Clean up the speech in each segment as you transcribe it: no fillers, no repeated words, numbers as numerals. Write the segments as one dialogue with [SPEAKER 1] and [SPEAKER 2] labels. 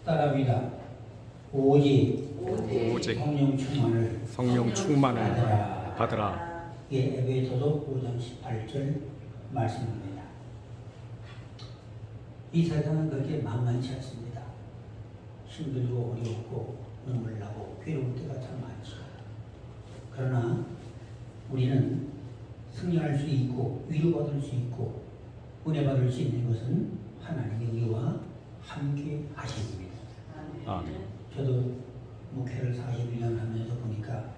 [SPEAKER 1] 따라합니다. 오직
[SPEAKER 2] 성령 충만을 받으라.
[SPEAKER 1] 이게 에베소서 5장 18절 말씀입니다. 이 세상은 그렇게 만만치 않습니다. 힘들고 어렵고 눈물 나고 괴로울 때가 참 많죠. 그러나 우리는 승리할 수 있고 위로받을 수 있고 은혜 받을 수 있는 것은 하나님의 우리와 함께 하십니다. 저도 목회를 41년 하면서 보니까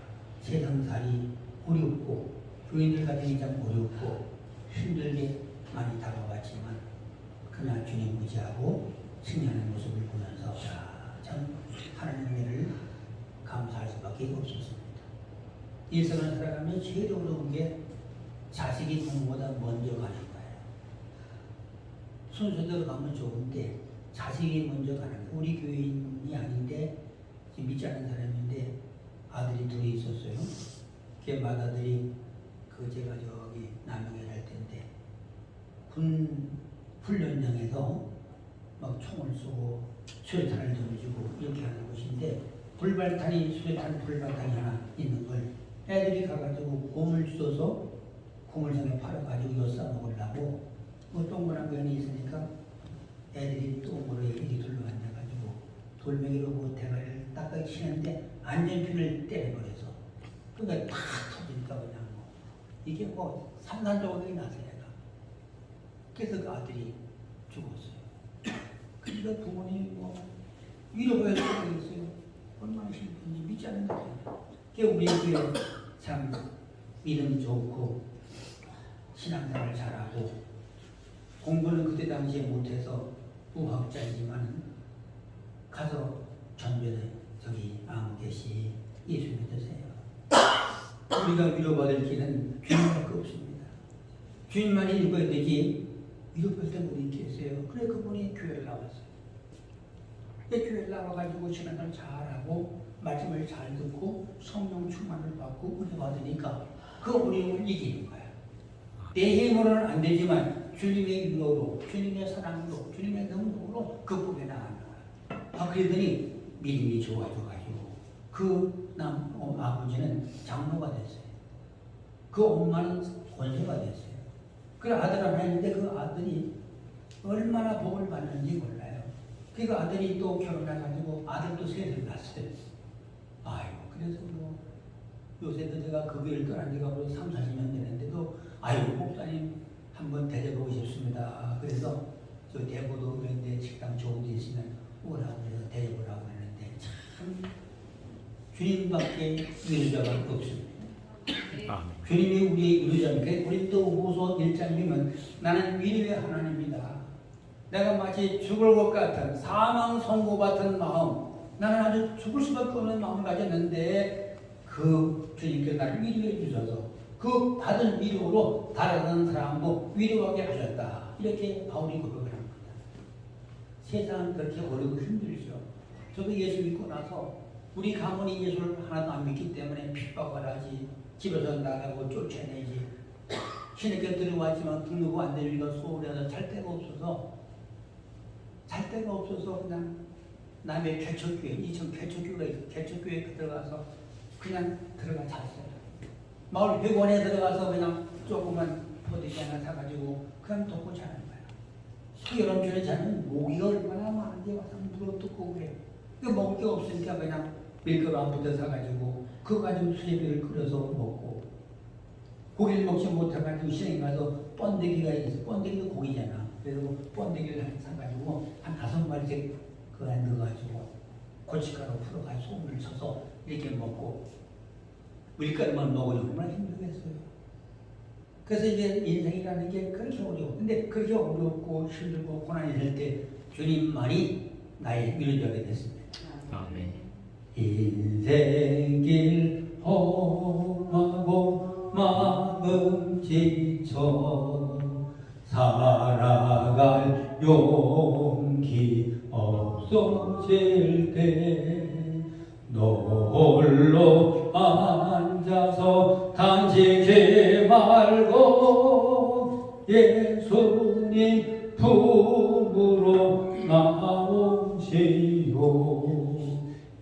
[SPEAKER 1] 세상살이 어렵고 교인들 같은 게 참 어렵고 힘들게 많이 다가왔지만 그러나 주님 의지하고 승리하는 모습을 보면서 참 하나님의 은혜를 감사할 수밖에 없었습니다. 일생을 살아가면 제일 어려운 게 자식이 부모보다 먼저 가는 거예요. 순서대로 가면 좋은데 자식이 먼저 가는 거예요. 우리 교인이 아닌데 믿지 않는 사람인데 아들이 둘이 있었어요. 걔 맏아들이 제가 저기 남양에 살 텐데 군 훈련장에서 막 총을 쏘고 수류탄을 던지고 이렇게 하는 곳인데 수류탄 불발탄이 하나 있는 걸 애들이 가가지고 곰을 쏘서 고물상에 팔아가지고 엿싸 먹으려고 뭐 동그란 변이 있으니까 애들이 똥으로 이리 둘러 앉아가지고 돌멩이로 뭐 대가리를 닦아 치는데 안전핀을 때려버려서 그러니까 탁 터지니까 그냥 뭐 이게 뭐 산산조각이 나서 얘가 그래서 그 아들이 죽었어요. 그러니까 부모님이 뭐 위로해야 되겠어요. 얼마나 힘든지 믿지 않는 거예요. 그게 우리 교회 참 믿음 좋고 신앙생활 잘하고 공부는 그때 당시에 못해서 무학자이지만 가서 전변에 저기 아무 계시 예수 믿으세요. 우리가 위로받을 길은 주님밖에 없습니다. 주님만이 읽어야 되지 위로받을 때 못 읽겠어요. 그래 그분이 교회를 나왔어요. 교회를 나와가지고 신앙을 잘하고 말씀을 잘 듣고 성령 충만을 받고 은혜 받으니까 그 어려움을 이기는 거예요. 내 힘으로는 안 되지만 주님의 위로로, 주님의 사랑으로, 주님의 능력으로 극복해 나가는 거예요. 그러더니 믿음이 좋아져가지고 그 아버지는 장로가 됐어요. 그 엄마는 권세가 됐어요. 그 아들 하나 있는데 그 아들이 얼마나 복을 받는지 몰라요. 그 아들이 또 결혼해가지고 아들도 셋을 낳았어요. 아이고 그래서 뭐 요새도 제가 그 교회를 떠난 지가 벌써 3, 40년 되는데도 아이고 목사님 한번 대접하고 싶습니다. 그래서 저 대보도 그런데 식당 좋은 데 있으면 오라고 해서 대접을 하고 했는데 참 주님밖에 위로자가 없습니다. 주님이 우리의 위로자입니다. 고린도 후서 1장이면 나는 위로의 하나님이다. 내가 마치 죽을 것 같은 사망 선고 같은 마음, 나는 아주 죽을 수밖에 없는 마음을 가졌는데 그 주님께서 나를 위로해 주셔서 그 받은 위로로 다른 사람도 위로하게 하셨다. 이렇게 바울이 고백을 합니다. 세상은 그렇게 어렵고 힘들죠. 저도 예수 믿고 나서 우리 가문이 예수를 하나도 안 믿기 때문에 핍박을 하지, 집에서 나가고 쫓아내지, 신에게 들어왔지만 등록이 안 되니까 소홀해서 잘 데가 없어서 그냥 남의 개척교회, 이천 개척교회가 있어. 개척교회에 들어가서 그냥 들어가 잤어요. 마을 회관에 들어가서 그냥 조그만 포대기 하나 사가지고 그냥 덮고 자는 거예요. 그 여름철에 자는 모기가 얼마나 많은지 와서 물어뜯고 그래요. 먹을 게 없으니까 그냥 밀가루 한 부대 사가지고 그거 가지고 수제비를 끓여서 먹고 고기를 먹지 못해가지고 시장에 가서 번데기가 있어. 번데기도 고기잖아. 그래서 번데기를 사가지고 한 5마리씩 그 안에 넣어가지고 고춧가루 풀어가지고 소금을 쳐서 이렇게 먹고 밀가루만 먹으려고 얼마나 힘들겠어요. 그래서 이제 인생이라는 게 그렇게 어려워. 근데 그렇게 어렵고 힘들고 고난이 될 때 주님만이 나의 위로자가 됐습니다.
[SPEAKER 2] 아멘.
[SPEAKER 1] 인생길 험하고 마음 지쳐 살아갈 용기 없어질 때 너 홀로 앉아서 단지지 말고 예수
[SPEAKER 3] 예수님 품으로 나오시오.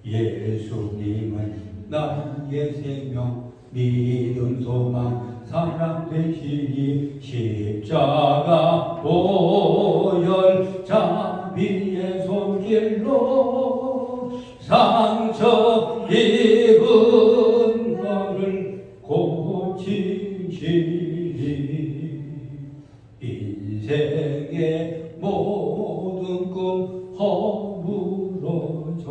[SPEAKER 3] 예수님은 나의 생명 믿음 소망 사랑 되시니 십자가 보혈 자비의 손길로 상처 입은 너를 고치시니 인생의 모든 꿈 허물어져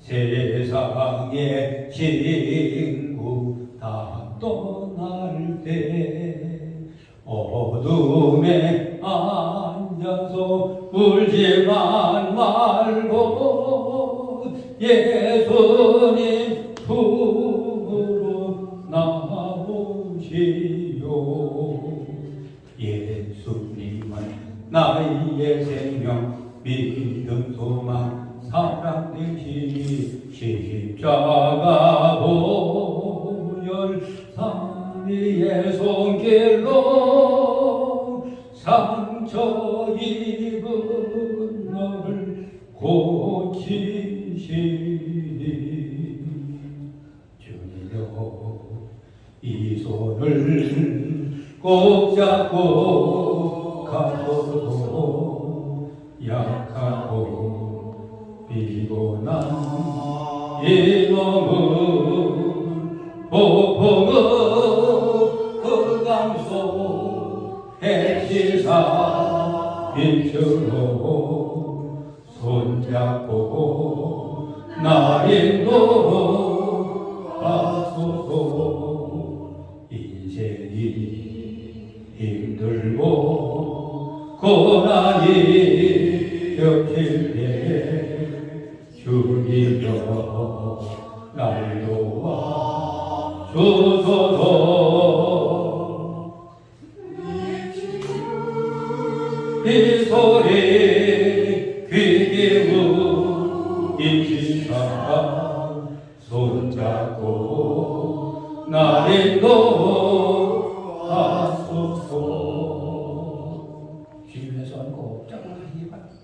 [SPEAKER 3] 세상의 친구 다 떠날 때 어둠에 앉아서 울지만 말고 예수님 품으로 나오시오. 예수님은 나의 생명 믿음 소망 사랑 되시니 십자가 보혈 자비의 손길로 상처 입은 너를 고치시니 주님여 이 손을 꼭 잡고 가소서. 약하고 피곤한 이 몸은 폭풍은 흑암속 해치사 빛으로 손잡고 나 인도하소서. 인생이 힘들고 고난이 겹칠 때 주님여 날 도와 주소서. 이 소리 귀 기울이시사 손잡고 날 인도하소서. 주님의 손 꼭 잡고 가시기 바랍니다.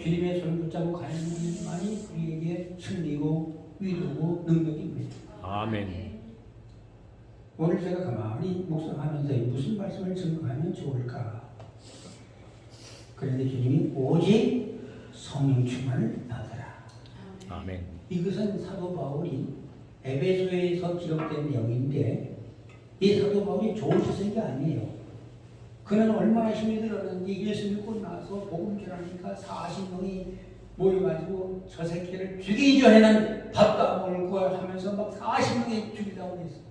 [SPEAKER 3] 주님의 손 붙잡고 가는 것만이 우리에게 승리고 위로고 능력입니다.
[SPEAKER 2] 아멘.
[SPEAKER 1] 오늘 제가 가만히 묵상하면서 무슨 말씀을 증거하면 좋을까? 그런데 주님이 오직 성령 충만을 받아라.
[SPEAKER 2] 아멘.
[SPEAKER 1] 이것은 사도 바울이 에베소에서 기록된 내용인데 이 사도 바울이 좋은 짓을 게 아니에요. 그는 얼마나 힘이 들었는지 예수 믿고 나서 복음 전하니까 40명이 모여가지고 저 새끼를 죽이기 전에는 밥과 물을 구하면서 막 40명이 죽이라고 했어요.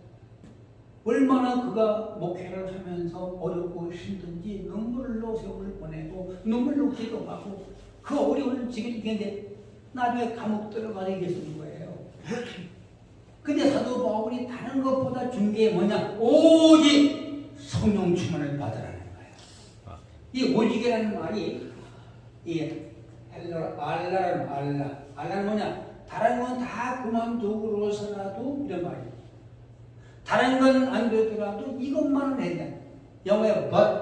[SPEAKER 1] 얼마나 그가 목회를 하면서 어렵고 힘든지 눈물로 세월을 보내고 눈물로 기도하고 그 어려운 지경인데 나중에 감옥 들어가게 되는 거예요. 근데 사도 바울이 다른 것보다 중요한 게 뭐냐? 오직 성령 충만을 받으라는 거예요. 이 오직이라는 말이 이 헬라어 알라는 뭐냐? 다른 건 다 그만두고서라도 이런 말이에요. 다른 건 안 되더라도 이것만은 해야 돼. 영어에 but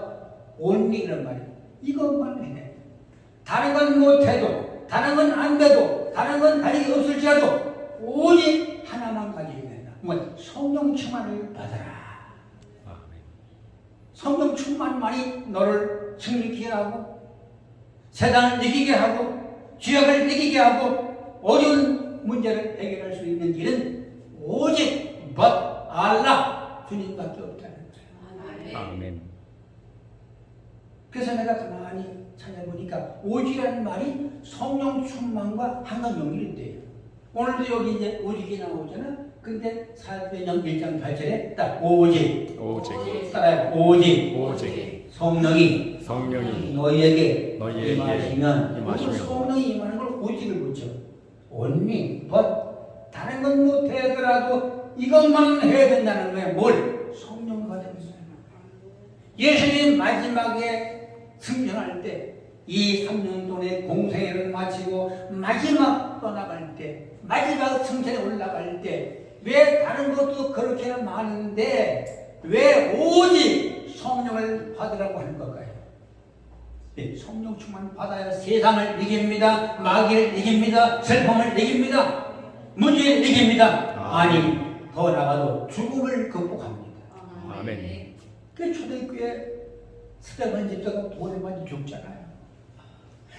[SPEAKER 1] only 이런 말이에요. 이것만은 해야 돼. 다른 건 못해도, 다른 건 안 돼도, 다른 건 가지기 없을지라도 오직 하나만 가지게 된다. 뭐 성령 충만을 받아라. 성령 충만만이 너를 승리케 하고 세상을 이기게 하고 죄악을 이기게 하고 어려운 문제를 해결할 수 있는 길은 오직 but 알라 주님밖에 없다는 거예요.
[SPEAKER 2] 아멘.
[SPEAKER 1] 그래서 내가 가만히 찾아보니까 오직이라는 말이 성령 충만과 항상 연결이 돼요. 오늘도 여기 이제 오직이 나오잖아. 근데 사도행전 1장 8절에 딱 오직 따라해 오직 성령이 너희에게 임하시면 성령이 임하는 걸 오직을 붙여. only but 다른 건 못하더라도 이것만 해야 된다는 거야. 뭘? 성령 받으면서. 예수님 마지막에 승천할 때 이 3년 동안의 공생애를 마치고 마지막 떠나갈 때 마지막 승천에 올라갈 때 왜 다른 것도 그렇게나 많은데 왜 오직 성령을 받으라고 하는 걸까요? 네, 성령 충만 받아야 세상을 이깁니다. 마귀를 이깁니다. 슬픔을 이깁니다. 문제를 이깁니다. 아니, 더 나아가도 죽음을 극복합니다.
[SPEAKER 2] 아멘.
[SPEAKER 1] 그 초대교회 스테반 집사가 돌에 맞아 죽잖아요.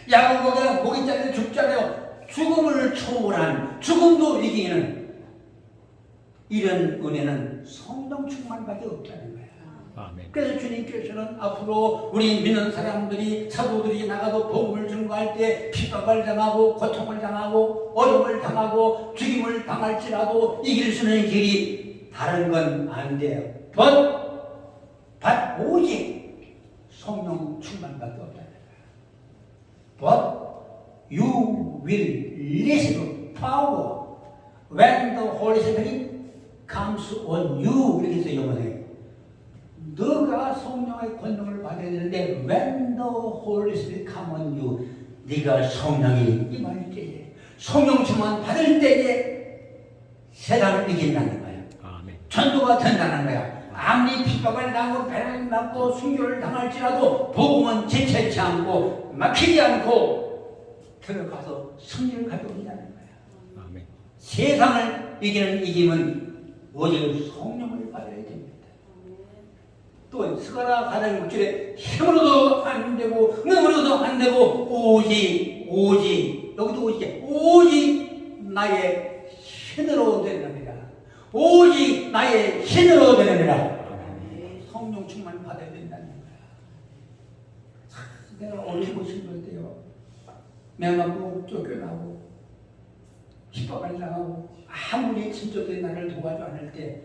[SPEAKER 1] 야고보가 목이 잘려 죽잖아요. 죽음을 초월한, 죽음도 이기는 이런 은혜는 성령 충만밖에 없다는 거예요.
[SPEAKER 2] 아멘.
[SPEAKER 1] 그래서 주님께서는 앞으로 우리 믿는 사람들이 사도들이 나가도 복음을 전거할 때 핍박을 당하고 고통을 당하고 어려움을 당하고 죽임을 당할지라도 이길 수 있는 길이 다른 건 안 돼요. 오직 성령 충만밖에 없다. But you will receive power when the Holy Spirit comes on you. 이렇게 해서 영어에 너가 성령의 권능을 받아야 되는데 when the Holy Spirit comes on you, 네가 성령이 임할 때에 성령 충만 받을 때에 세상을 이긴다는 거야.
[SPEAKER 2] 아멘.
[SPEAKER 1] 전도가 된다는 거야. 아무리 핍박을 당하고 배를 맞고 순교를 당할지라도 복음은 지체치 않고 막히지 않고 들어가서 승리를 가져온다는 거야.
[SPEAKER 2] 아멘.
[SPEAKER 1] 세상을 이기는 이김은 오직 성령을 받아야 됩니다. 또 스가랴 4장 6절에 힘으로도 안 되고 능으로도 안 되고 오직 여기도 오직 나의 힘으로 되느니라. 오직 나의 힘으로 되느니라. 성령 충만 받아야 된다는 거야. 내가 어리고 싶을 때요, 내가 뭐 쫓겨나고 핍박을 당하고 아무리 친척들이 나를 도와줘 않을 때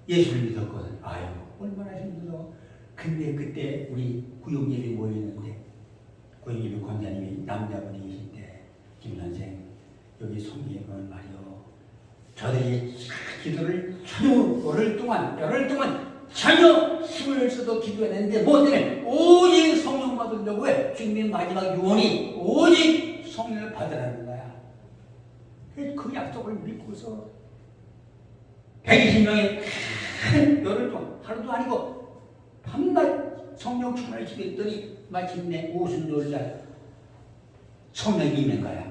[SPEAKER 1] 예수를 믿었거든. 아유, 얼마나 힘들어. 근데 그때 우리 구용예배 모였는데 구용예배 권사님이 남자분이 계신데 김 선생 여기 송예배는 말이요, 저들이 기도를 열흘 동안 전혀 힘을 써도 기도했는데 뭐 때문에? 오직 성령 받으려고 해. 주님의 마지막 유언이 오직 성령을 받으라는 거야. 그 약속을 믿고서 120명의 큰 열흘 동안 하루도 아니고 밤낮 성령 충만을 지켰더니 마침내 오순절날 성령이 있는 거야.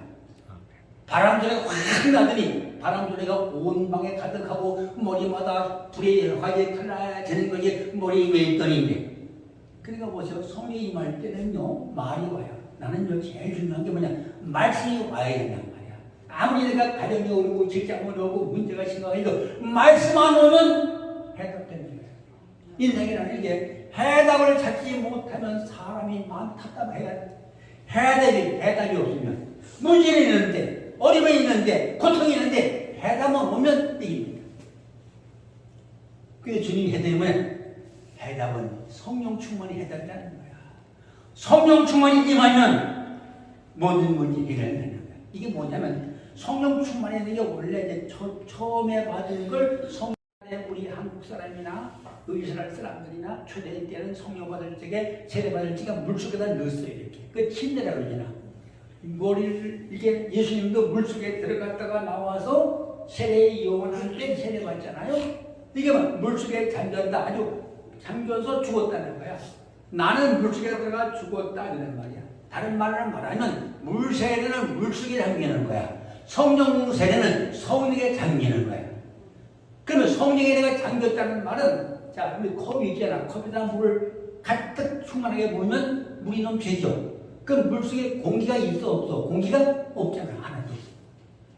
[SPEAKER 1] 바람 소리가 확 나더니 바람 소리가 온 방에 가득하고 머리마다 불의 화에 칼라지는 것이 머리에 있더니, 그러니까 보세요. 성령이 임할 때는요, 말이 와요. 나는요, 제일 중요한 게 뭐냐, 말씀이 와야 된단 말이야. 아무리 내가 가정이 어렵고 직장이 어렵고 문제가 심각해도 말씀 안 오면 해답되는 거예요. 인생이라는 게 해답을 찾지 못하면 사람이 마음 답답해요. 해답이 없으면 문제는 있는데, 어려움이 있는데, 고통이 있는데 해답만 오면 이깁니다. 그래서 주님이 해답이 뭐냐? 해답은 성령 충만이 해답이라는 거야. 성령 충만이 임하면 모든 문제 해결되는 거야. 이게 뭐냐면 성령 충만이 되는 게 원래 이제 처음에 받은 걸 성령에 우리 한국 사람이나 이스라엘 사람들이나 초대 때는 성령 받을 적에 세례 받을 적에 물속에다 넣었어요. 이렇게. 그 침례라고 그러잖아. 머리를 이게 예수님도 물속에 들어갔다가 나와서 세례 이용할 때 세례 받잖아요. 이게 물속에 잠겼다, 아주 잠겨서 죽었다는 거야. 나는 물속에 들어가 죽었다 이런 말이야. 다른 말을 말하면 물세례는 물속에 잠기는 거야. 성령 세례는 성령에 잠기는 거야. 그러면 성령에 내가 잠겼다는 말은, 자, 우리 컵이 있잖아. 컵에다 물을 가득 충만하게 부으면 물이 넘치죠. 그럼 물속에 공기가 있어 없어? 공기가 없잖아. 하나도.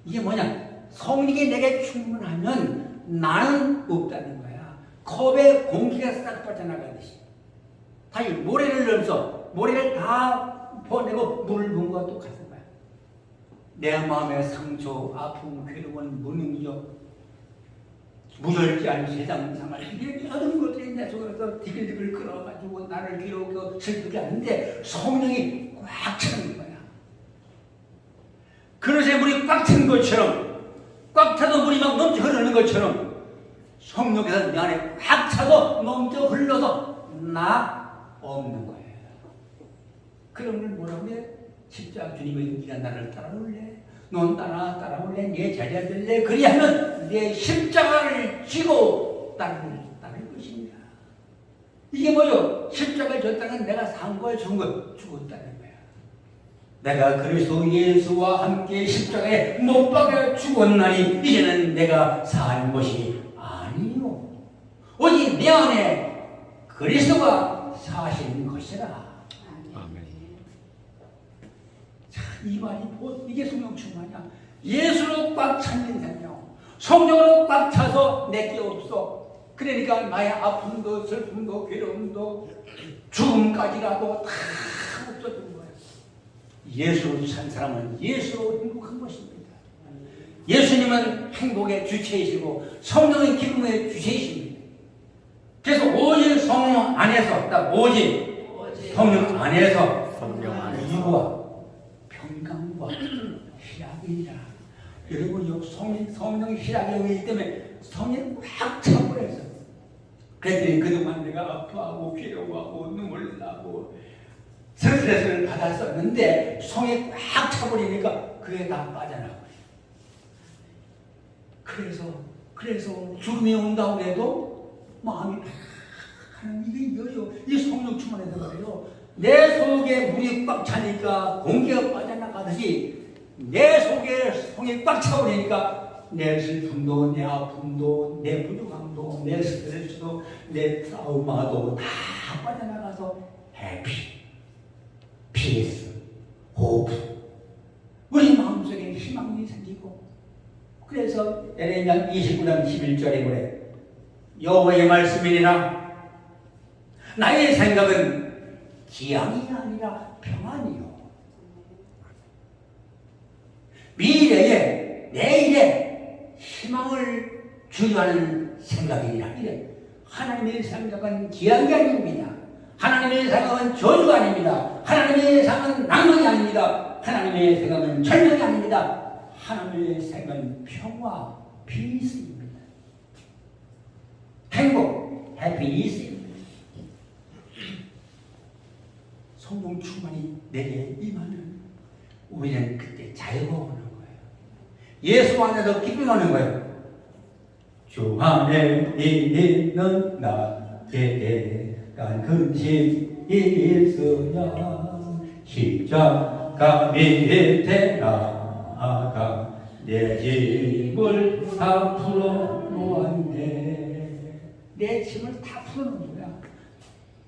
[SPEAKER 1] 이게 뭐냐? 성령이 내게 충분하면 나는 없다는 거야. 컵에 공기가 싹 빠져나가듯이. 다시 모래를 넣어서 모래를 다 퍼내고 물을 부은 것과 똑같은 거야. 내 마음의 상처, 아픔, 괴로운 무능력, 무절제한 세상 생활, 이게 모든 것들이 내 속에서 디글디글 끌어가지고 나를 괴롭고 슬프게 하는데 성령이 꽉 차는 거야. 그릇에 물이 꽉 찬 것처럼, 꽉 차서 물이 막 넘쳐 흐르는 것처럼 성령께서 내 안에 꽉 차서 넘쳐 흘러서 나 없는 거예요. 그런 걸 뭐라고 해? 십자가 주님의 네가 나를 따라올래? 넌 따라올래? 내 자리에 들래? 그리하면 내 십자가를 지고 따를 것입니다.
[SPEAKER 3] 이게 뭐요? 십자가를 졌다는 내가 산 거야, 죽은 거야? 죽었다는 거야. 내가 그리스도 예수와 함께 십자가에 못 박혀 죽었나니 이제는 내가 산 것이 아니요. 오직 내 안에 그리스도가 사신 것이라.
[SPEAKER 2] 아멘.
[SPEAKER 3] 자, 이 말이 이게 성령 충만이야. 예수로 꽉 찬 인생이요. 성령으로 꽉 차서 내게 없어. 그러니까 나의 아픔도 슬픔도 괴로움도 죽음까지라도 다 없어진 거예요. 예수로 산 사람은 예수로 행복한 것입니다. 예수님은 행복의 주체이시고 성령의 기쁨의 주체이십니다. 그래서 오직 성령 안에서, 오직 성령 안에서
[SPEAKER 2] 성령 안에서
[SPEAKER 3] 위로와 평강과 희락이니라. 여러분, 성령 희락의 의의 때문에 성령이 꽉 차버렸어요. 그랬더니 그동안 내가 아파하고 괴로워하고 눈물 나고 스트레스를 받았었는데 성에 꽉 차버리니까 그게 다 빠져나가요. 그래서 죽음이 온다고 해도 마음이 이게 뭐예요? 이 성령 충만해서 그래요. 내 속에 물이 꽉 차니까 공기가 빠져나가듯이 내 속에 성이 꽉 차버리니까 내 슬픔도, 내 아픔도, 내 부족함도, 내 스트레스도, 내 트라우마도 다 빠져나가서 해피, 피스, 호프, 우리 마음속에 희망이 생기고. 그래서 에레미야 29장 11절에 그래, 여호와의 말씀이니라 나의 생각은 기약이 아니라 평안이요, 미래에 내일에 희망을 주요하는 생각이니라. 이래. 하나님의 생각은 기약이 아닙니다. 하나님의 생각은 저주가 아닙니다. 하나님의 생각은 낭만이 아닙니다. 하나님의 생각은 절망이 아닙니다. 하나님의 생각은 평화, 피스입니다. 행복, 해피니스입니다. 성령 충만이 내게 임하는 우리는 그때 자유가 오는 예수 안에서 기쁨하는 거예요. 주 안에 있는 나에게 간 근심이 있으냐 십자가 밑에 나아가 내 짐을 다 풀어놓았네. 내 짐을 다 풀어놓은 거야.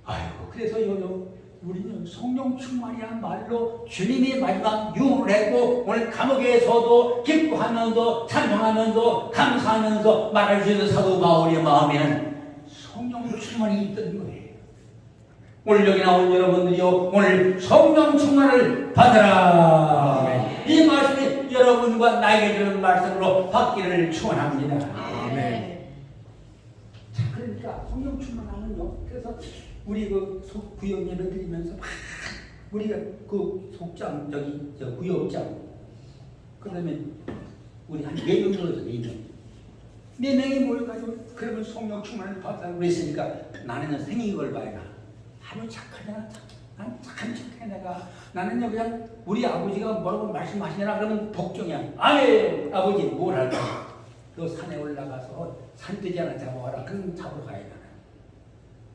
[SPEAKER 3] 아이고, 그래서 우리는 성령 충만이란 말로 주님이 마지막 유언을 했고 오늘 감옥에서도 기뻐하면서 찬송하면서 감사하면서 말할 수 있는 사도 바울의 마음에는 성령 충만이 있던 거예요. 오늘 여기 나온 여러분들이요, 오늘 성령 충만을 받아라. 아멘. 이 말씀이 여러분과 나에게 주는 말씀으로 받기를 축원합니다.
[SPEAKER 2] 아멘.
[SPEAKER 3] 자, 그러니까 성령 충만하면요, 그래서 우리 구역 예배 드리면서 막 우리가 속장 구역장 그다음에 우리 한 4명 모여서 4명 4명이 모여가지고 그러면 성령 충만을 받다고 그랬으니까 나는 생긴 걸 봐야 아주 착하냐, 난 참 착해. 나는요 그냥 우리 아버지가 뭐라고 말씀하시냐 그러면 복종이야. 아니 아버지 뭘 할까? 그 산에 올라가서 산돼지 하나 잡아와라. 그럼 잡으러 가야 돼.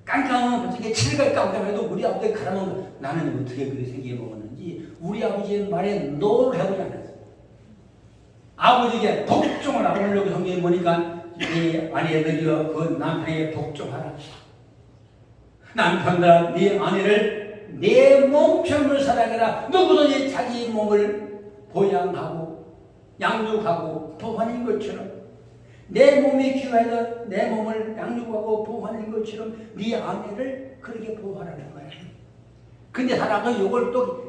[SPEAKER 3] 깜깜하면 솔직히 7갈 깜깜해도 우리 아버지 가라면 나는 어떻게 그렇게 생겨 먹었는지 우리 아버지의 말에 노를 해보지 않았어. 아버지에게 복종을 하려고 성경에 보니까 네 아내들이여 그 남편에게 복종하라. 남편들아 네 아내를 내 몸처럼 사랑해라. 누구든지 자기 몸을 보양하고 양육하고 보호하는 것처럼 내 몸이 귀해서 내 몸을 양육하고 보호하는 것처럼 네 아내를 그렇게 보호하라는 거야. 근데 사람은 이걸 또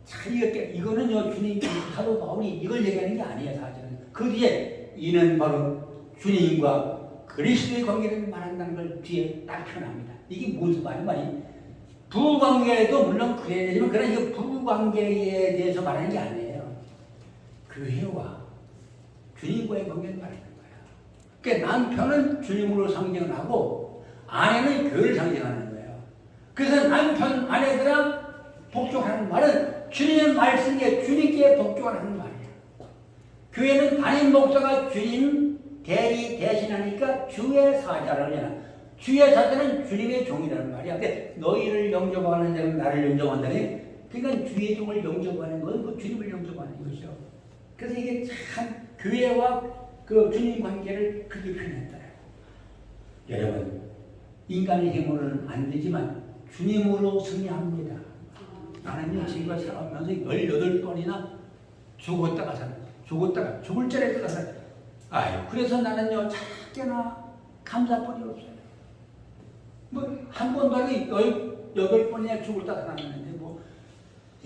[SPEAKER 3] 잘 이거는요 주님 사도 바울이 이걸 얘기하는 게 아니에요. 사실은 그 뒤에 이는 바로 주님과 그리스도의 관계를 말한다는 걸 뒤에 딱 표현합니다. 이게 무슨 말이 부부관계에도 물론 그래야 되지만 그런 이거 부부관계에 대해서 말하는 게 아니에요. 교회와 주님과의 관계를 말하는 거예요. 그러니까 남편은 주님으로 상징을 하고 아내는 교회를 상징하는 거예요. 그래서 남편 아내들아 복종하는 말은 주님의 말씀에 주님께 복종하는 말이에요. 교회는 담임 목사가 주님 대리 대신하니까 주의 사자를 하잖아. 주의 사자는 주님의 종이라는 말이야. 근데 너희를 영접하는 자는 나를 영접한다니. 그러니까 주의 종을 영접하는 것은 그 주님을 영접하는 것이요. 그래서 이게 참 교회와 그 주님 관계를 그렇게 표현했다. 여러분, 인간의 힘으로는 안 되지만 주님으로 승리합니다. 나는요, 지금까지 살아오면서 18번이나 죽었다가 살아요. 죽었다가 죽을 자리에 살아요. 아유, 그래서 나는요, 작게나 감사뿐이 없어요. 뭐, 한 번도 아니고 18번이나 죽었다가 살았는데, 뭐,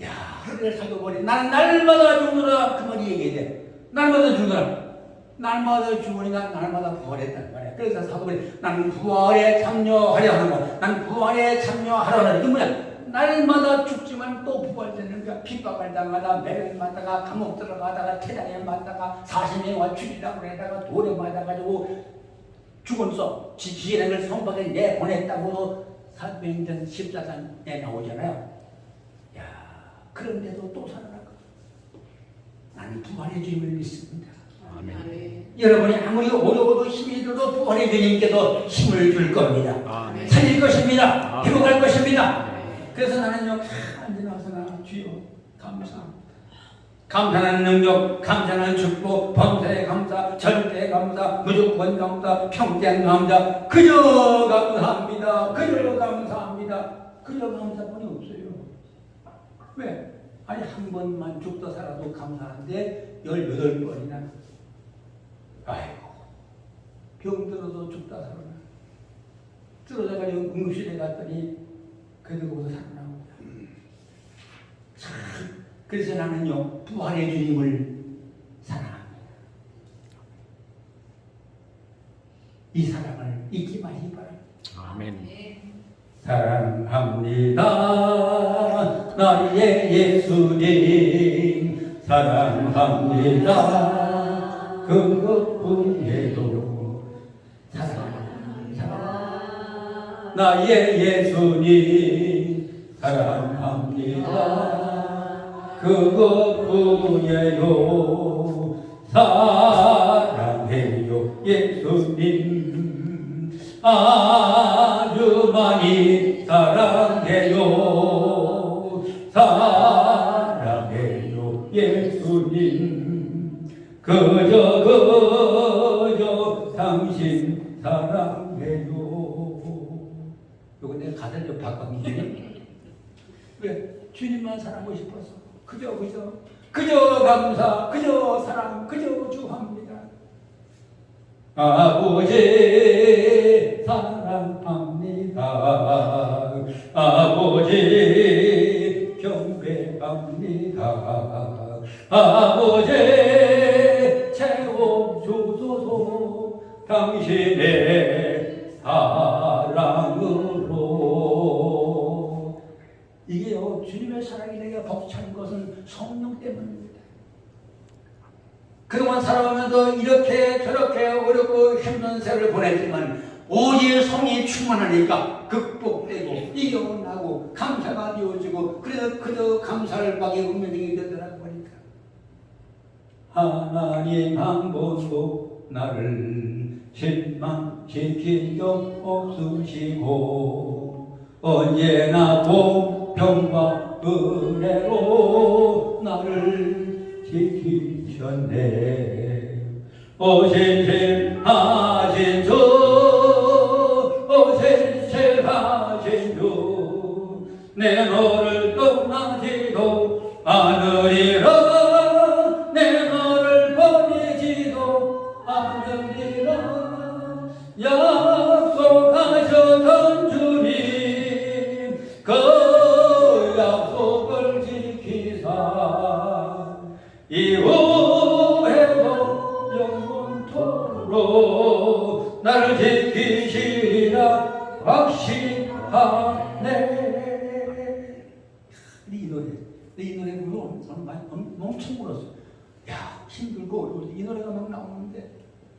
[SPEAKER 3] 야, 그래, 사도벌이 나는 날마다 죽느라 그 말이 얘기해야 돼. 날마다 죽느라. 날마다 죽으니까 날마다 부활했단 말이야. 그래서 사도벌이 나는 부활에 참여하려 하는 거야. 나는 부활에 참여하려 하는 게 뭐냐? 날마다 죽지만 또 부활되는 거야. 핍박을 당하다, 매를 맞다가, 감옥 들어가다가, 태장에 맞다가, 40년과 죽이라고 해다가, 돌에 맞아가지고 죽었어. 지지라는 걸 성박에 내보냈다고 사도행전 14장에 나오잖아요. 야, 그런데도 또 살아나고. 나는 부활의 주님을 믿습니다.
[SPEAKER 2] 아멘.
[SPEAKER 3] 여러분이 아무리 어려워도 힘이 들어도 부활의 주님께도 힘을 줄 겁니다.
[SPEAKER 2] 아멘.
[SPEAKER 3] 살릴 것입니다.
[SPEAKER 2] 아멘.
[SPEAKER 3] 회복할 것입니다.
[SPEAKER 2] 아멘.
[SPEAKER 3] 그래서 나는요, 언제나서나 주여 감사. 감사하는 능력, 감사하는 축복, 범사에 감사, 절대 감사, 무조건 감사, 평생 감사. 그저 감사합니다. 그저 감사합니다. 그저 감사뿐이 없어요. 왜? 아니 한 번만 죽다 살아도 감사한데 18번이나 아이고 병들어도 죽다 살아나 쓰러져가지고 응급실에 갔더니 그래도 거기서 살아나고 참 그래서 나는요 부활의 주님을 사랑합니다. 이 사랑을 잊지 마시기 바랍니다.
[SPEAKER 2] 아멘.
[SPEAKER 3] 사랑합니다 나의 예수님 사랑합니다 그것뿐이에도 사랑합니다 나의 예수님 사랑합니다 그것뿐이에요 사랑해요 예수님 아주 많이 사랑해요 사랑해요 예수님 그저 당신 사랑해요. 요거 내가 가사를 좀 바꿨는데 왜? 주님만 사랑하고 싶어서 그저 감사 그저 사랑 그저 주합니다. 아버지 사랑합니다. 아버지 경배합니다. 아버지 채워주소서 당신의 사랑으로. 이게요 주님의 사랑이 내게 벅찬 것은 성령 때문입니다. 그동안 살아가면서 이렇게 저렇게 어렵고 힘든 세월을 보냈지만 오직 성이 충만하니까 극복되고 이겨나고 감사가 되어지고 그래서 그저 감사를 받게 운명이 되더라고 보니까 하나님 한 번도 나를 실망시킨 적 없으시고 언제나 공평과 은혜로 나를 지키셨네. 오실실하신 주 오실실하신 주 내 너를 떠나지도 않으리라 내 너를 버리지도 않으리라 약속하셨던 주님 그 약속을 지키사 이후에도 영원토록 나를 지키시리라 확신하네. 이 노래 엄청 울었어. 야 힘들고 어려울 때 이 노래가 막 나오는데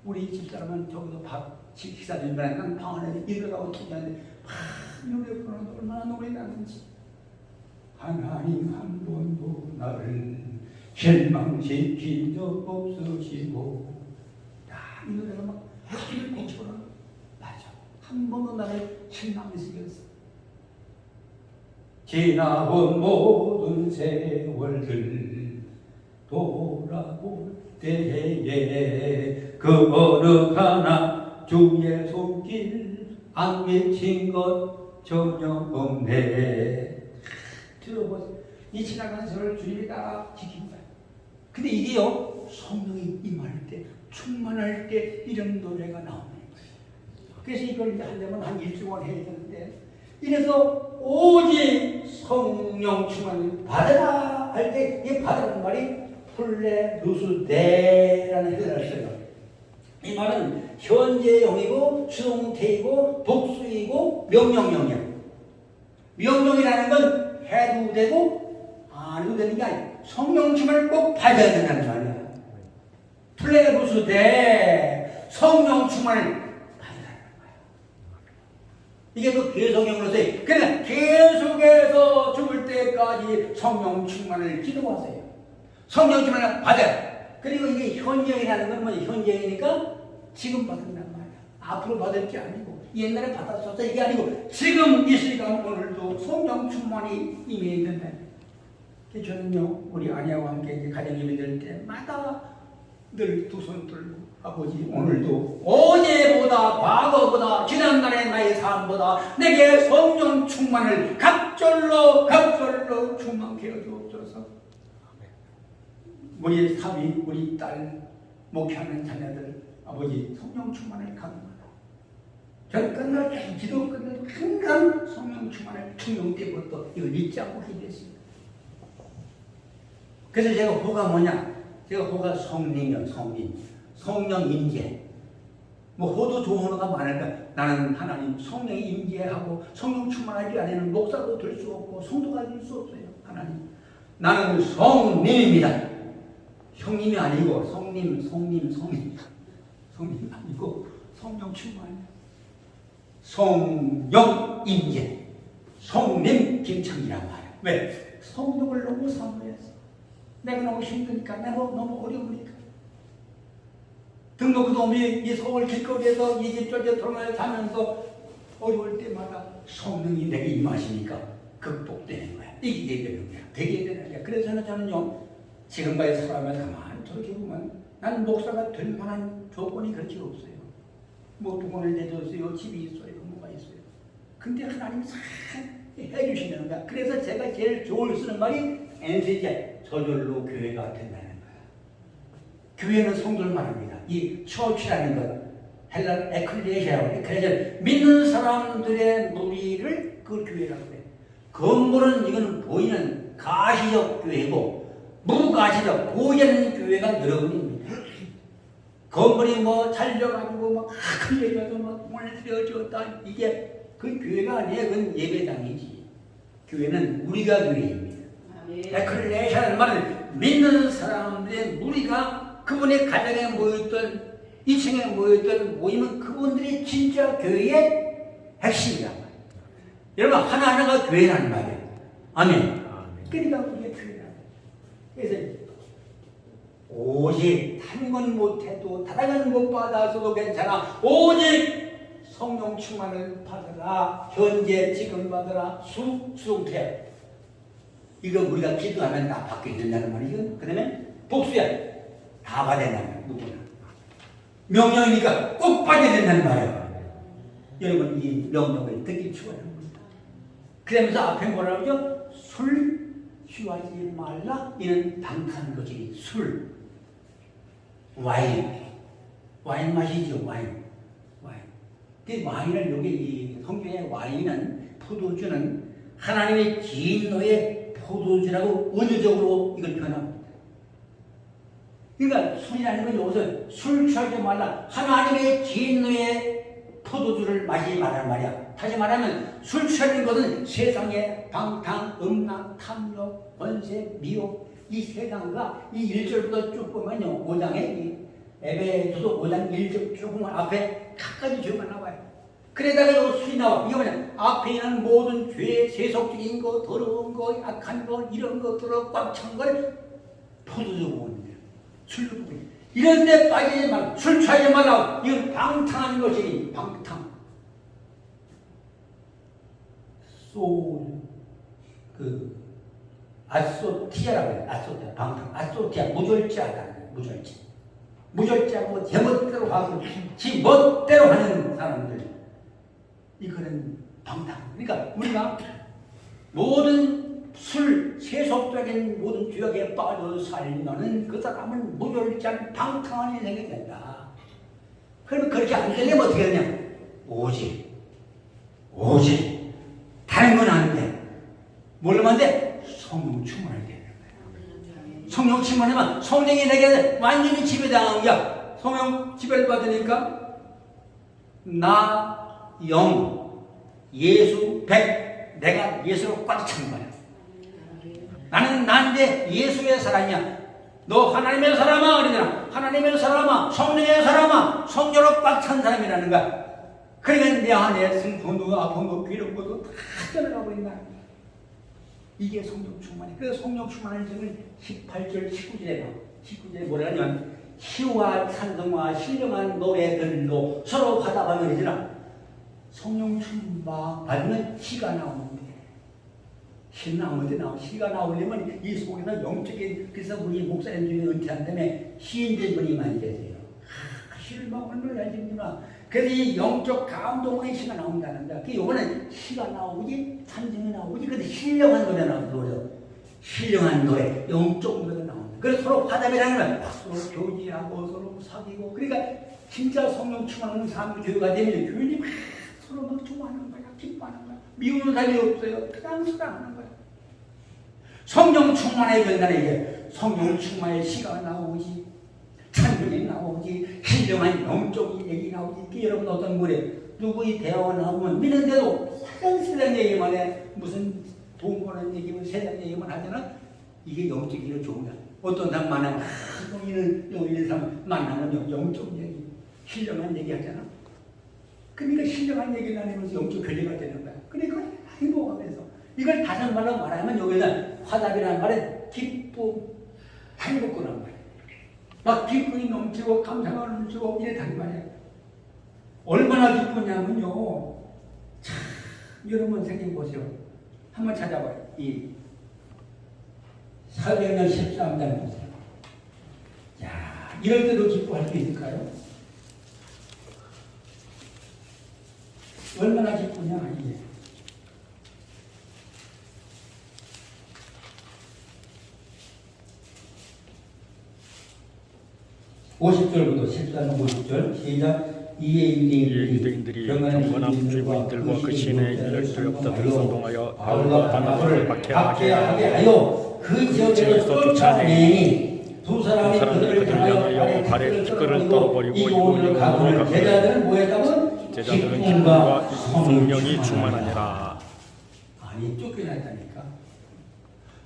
[SPEAKER 3] 우리 집사람은 저기서 밥 식사 준비하니까 방 안에 이 노래가 어떻게 하는데 이 노래 부르는데 얼마나 노래 나는지. 하나님 한 번도 나를 실망시킨 적 없으시고 이 노래가 막 힘을 꽂혀라. 맞아 한 번도 나를 실망시켰어. 지나온 모든 세월들 돌아볼 때에 그 어느 하나 주의 손길 안 미친 것 전혀 없네. 들어보세요. 이 지나간 세월 주님이 다 지킨 거야. 근데 이게요, 성령이 임할 때, 충만할 때 이런 노래가 나오는 거예요. 그래서 이걸 하려면 한 일주일 해야 되는데, 이래서 오직 성령 충만을 받으라 할 때, 이 받으라는 말이 플레루스데라는 뜻을 써요. 이 말은 현재형이고 수동태이고 복수이고 명령형이야. 명령이라는 건 해도 되고 안 해도 되는 게 아니야. 성령 충만을 꼭 받아야 된다는 말이야. 플레루스데 성령 충만을 받으라는 거야. 이게 그 계속형으로 써요. 그러니까 계속해서 죽을 때까지 성령 충만을 기도하세요. 성령 충만을 받아요. 그리고 이게 현재형이라는 건 뭐 현재형이니까 지금 받는단 말이야. 앞으로 받을 게 아니고 옛날에 받았었어 이게 아니고 지금 이 시간 오늘도 성령 충만이 임해 있는데, 저는요 우리 아내와 함께 이제 가정 예배 드릴 때마다 늘 두 손 들고 아버지 오늘도 어제보다 과거보다 지난날의 나의 삶보다 내게 성령 충만을 갑절로 충만케 해 주옵소서. 우리 사위 우리 딸 목회하는 자녀들 아버지 성령 충만을 강구하라. 저는 끝날 때 기도 끝날 때 항상 성령 충만을 청령 때부터 이걸 잊지 않고 기도했습니다. 그래서 제가 호가 뭐냐? 제가 호가 성령이요, 성령 임재. 뭐 호도 좋은 호가 많을까? 나는 하나님 성령이 임재하고 성령 충만하지 않으면 목사도 될 수 없고 성도가 될 수 없어요. 하나님, 나는 성님입니다. 형님이 아니고 성님 아니고 성령 충만. 성령 임재, 성님 김창기란 말이야. 왜? 성령을 너무 사모해서. 내가 너무 힘드니까, 내가 너무 어려우니까. 등록도 없이 이 서울 길거리에서 이 집 저집 돌아다니면서 어려울 때마다 성령이 내게 임하시니까 극복되는 거야. 이기게 되는 거야. 되게 되는 거야. 그래서 저는요, 지금까지 살아가면 가만히 저렇게 보면 나는 목사가 될 만한 조건이 그렇게 없어요. 뭐 돈을 내줬어요, 집이 있어요, 뭐가 있어요. 근데 하나님이 잘 해주시는 거야. 그래서 제가 제일 좋을 쓰는 말이 NCJ, 저절로 교회가 된다는 거야. 교회는 성도를 말합니다. 이 처치라는 것, 헬라 에클레시아라고 해. 그래서 믿는 사람들의 무리를 그 교회라고 해. 건물은 이거는 보이는 가시적 교회고, 무가시적 보이는 교회가 여러분입니다. 건물이 뭐 잘려가지고 막 흘려져서 막 문을 들여줬다, 이게 그 교회가 아니에요. 그건 예배당이지. 교회는 우리가 교회입니다. 에클레시아라는 말은 믿는 사람들의 무리가 그분의 가정에 모였던 2층에 모였던 모임은 그분들이 진짜 교회의 핵심이란 말이에요. 여러분 하나하나가 교회라는 말이에요. 아멘. 그러니까 우리가 교회라는 거예요. 그래서 오직 한 건 못해도 다른 것 받아서도 괜찮아. 오직 성령 충만을 받으라. 현재 지금 받으라. 수동태. 이거 우리가 기도하면 다 받게 된다는 말이죠. 그 다음에 복수야. 다 받아야 된다는 말이야. 누구나. 명령이니까 꼭 받아야 된다는 말이야. 여러분 이 명령을 듣기 축원합니다. 그러면서 앞에 뭐라고 하죠? 술 취하지 말라. 이는 방탕한 것이 술. 와인 마시죠. 와인. 그 와인을 여기 이 성경의 와인은 포도주는 하나님의 진노의 포도주라고 은유적으로 이걸 표현합니다. 그러니까 술이라는 건 여기서 술 취하지 말라. 하나님의 진노의 포도주를 마시지 말란 말이야. 다시 말하면 술 취하는 것은 세상의 방탕, 음란, 탐욕, 권세, 미혹, 이 세상과 이 1절부터 쭉 보면요. 5장에 이 에베소서 5장 1절 쭉 보면 앞에 각가지 죄가 나와요. 그러다가 이 술이 나와. 이거 뭐냐? 앞에 있는 모든 죄, 세속적인 거, 더러운 거, 악한 거, 이런 것들로 꽉 찬 걸 포도주 보는 거예요. 술로 보는 거예요. 이런 데 빠지지 말고, 술 취하지 말라고. 이건 방탕한 것이니, 방탕. 아소티아라고 해요. 아소티아, 방탕. 아소티아, 무절제하다는 거예요. 무절제. 무절제하고 제멋대로 하고 지 멋대로 하는 사람들. 이거는 방탕. 그러니까 우리가 모든 술, 세속적인 모든 죄악에 빠져 살면은 그 사람은 무절제한 방탕한 인생이 된다. 그러면 그렇게 안 되려면 어떻게 되냐? 오직 다른 건 안 돼. 뭘로 안 돼? 성령 충만하게 되는 거예요. 성령 충만하면 성령이 내게 완전히 지배당한 거야. 성령 지배를 받으니까 나, 영, 예수, 백, 내가 예수로 꽉 찬 거야. 나는 나인데 예수의 사람이야. 너 하나님의 사람아 그러잖아. 하나님의 사람아, 성령의 사람아, 성령으로 꽉 찬 사람이라는 거야. 그러면 내 안에 슬픔도 아픔도 괴롭고도 다 떠나가고 있나. 이게 성령 충만이. 그래서 성령 충만한 점을 18절 19절에 뭐라 하냐면 시와 찬송과 신령한 노래들로 서로 화답하면 이제나 성령 충만 받으면 시가 나오는데 시 나오는데 시가 나오려면 이 속에서 영적인, 그래서 우리 목사님 중에 은퇴한 다음에 시인들 분이 많이 계세요. 시를 막 얼마나 잘 짓구나. 그래서 이 영적 감동의 시가 나온다는 거야. 그 요거는 시가 나오지, 찬송이 나오지, 근데 신령한 노래 나오죠. 신령한 노래, 영적 노래가 나온다. 그래서 서로 화답이라는 거야. 서로 교제하고 서로 사귀고. 그러니까 진짜 성령 충만하는 사람이 교회가 되면 교인이 막 서로 막 좋아하는 거야, 기뻐하는 거야. 미우는 사람이 없어요. 그냥 사랑하는 거야. 성령 충만해야 된다는 게 성령 충만의 시가 나오지, 찬송이 나오지, 신령한 영적인 얘기 나오지. 이게 여러분 어떤 거래? 누구의 대화가 나오면 믿는데도 세상 얘기만 해. 무슨 돈 버는 얘기면 세상 얘기만 하잖아. 이게 영적이로 좋은 거야. 어떤 사람 만나면 이런 사람 만나면 영적 얘기, 신령한 얘기 하잖아. 그러니까 신령한 얘기를 나누면서 영적 교제가 되는 거야. 그러니까 행복하면서 이걸 다른 말로 말하면 여기는 화답이라는 말은 기쁨, 행복이란 말이야. 막 기쁨이 넘치고 감사가 넘치고 이랬단 말이야. 얼마나 기쁘냐면요. 참 여러분 생각해 보세요. 한번 찾아봐요. 이 사도행전 13장 보세요. 야, 이럴 때도 기뻐할 수 있을까요? 얼마나 기쁘냐 이게. (50절부터) 14장 50절 시작. 이에
[SPEAKER 2] 유대인들이 경건한 주부인들과 그 시내 열두엽다들을 선동하여 바울과 바나바를 박해하게 하여
[SPEAKER 3] 그 지역에서 쫓아내니 두 사람이 그들을
[SPEAKER 2] 향하여 발에 티끌을 떨어버리고 이곳을 가고
[SPEAKER 3] 제자들은 뭐했다면
[SPEAKER 2] 제자들은 기쁨과 성령이 충만하니라.
[SPEAKER 3] 아니 쫓겨났다니까.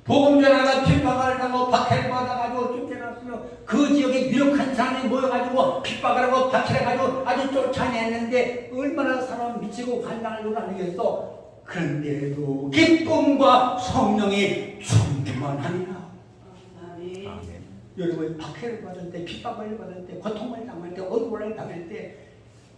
[SPEAKER 3] 복음 전하다가 핍박을 하고 박해를 받아가지고 쫓겨났으며 그 지역에 유력한 사람이 모여가지고 핍박을 하고 박해를 가지고 아주 쫓아냈는데 얼마나 사람 미치고 환장을 줄 아니겠어. 그런데도 기쁨과 성령이 충만하니라. 여러분 박해를 받을 때, 핍박을 받을 때, 고통을 당할 때, 억울을 당할 때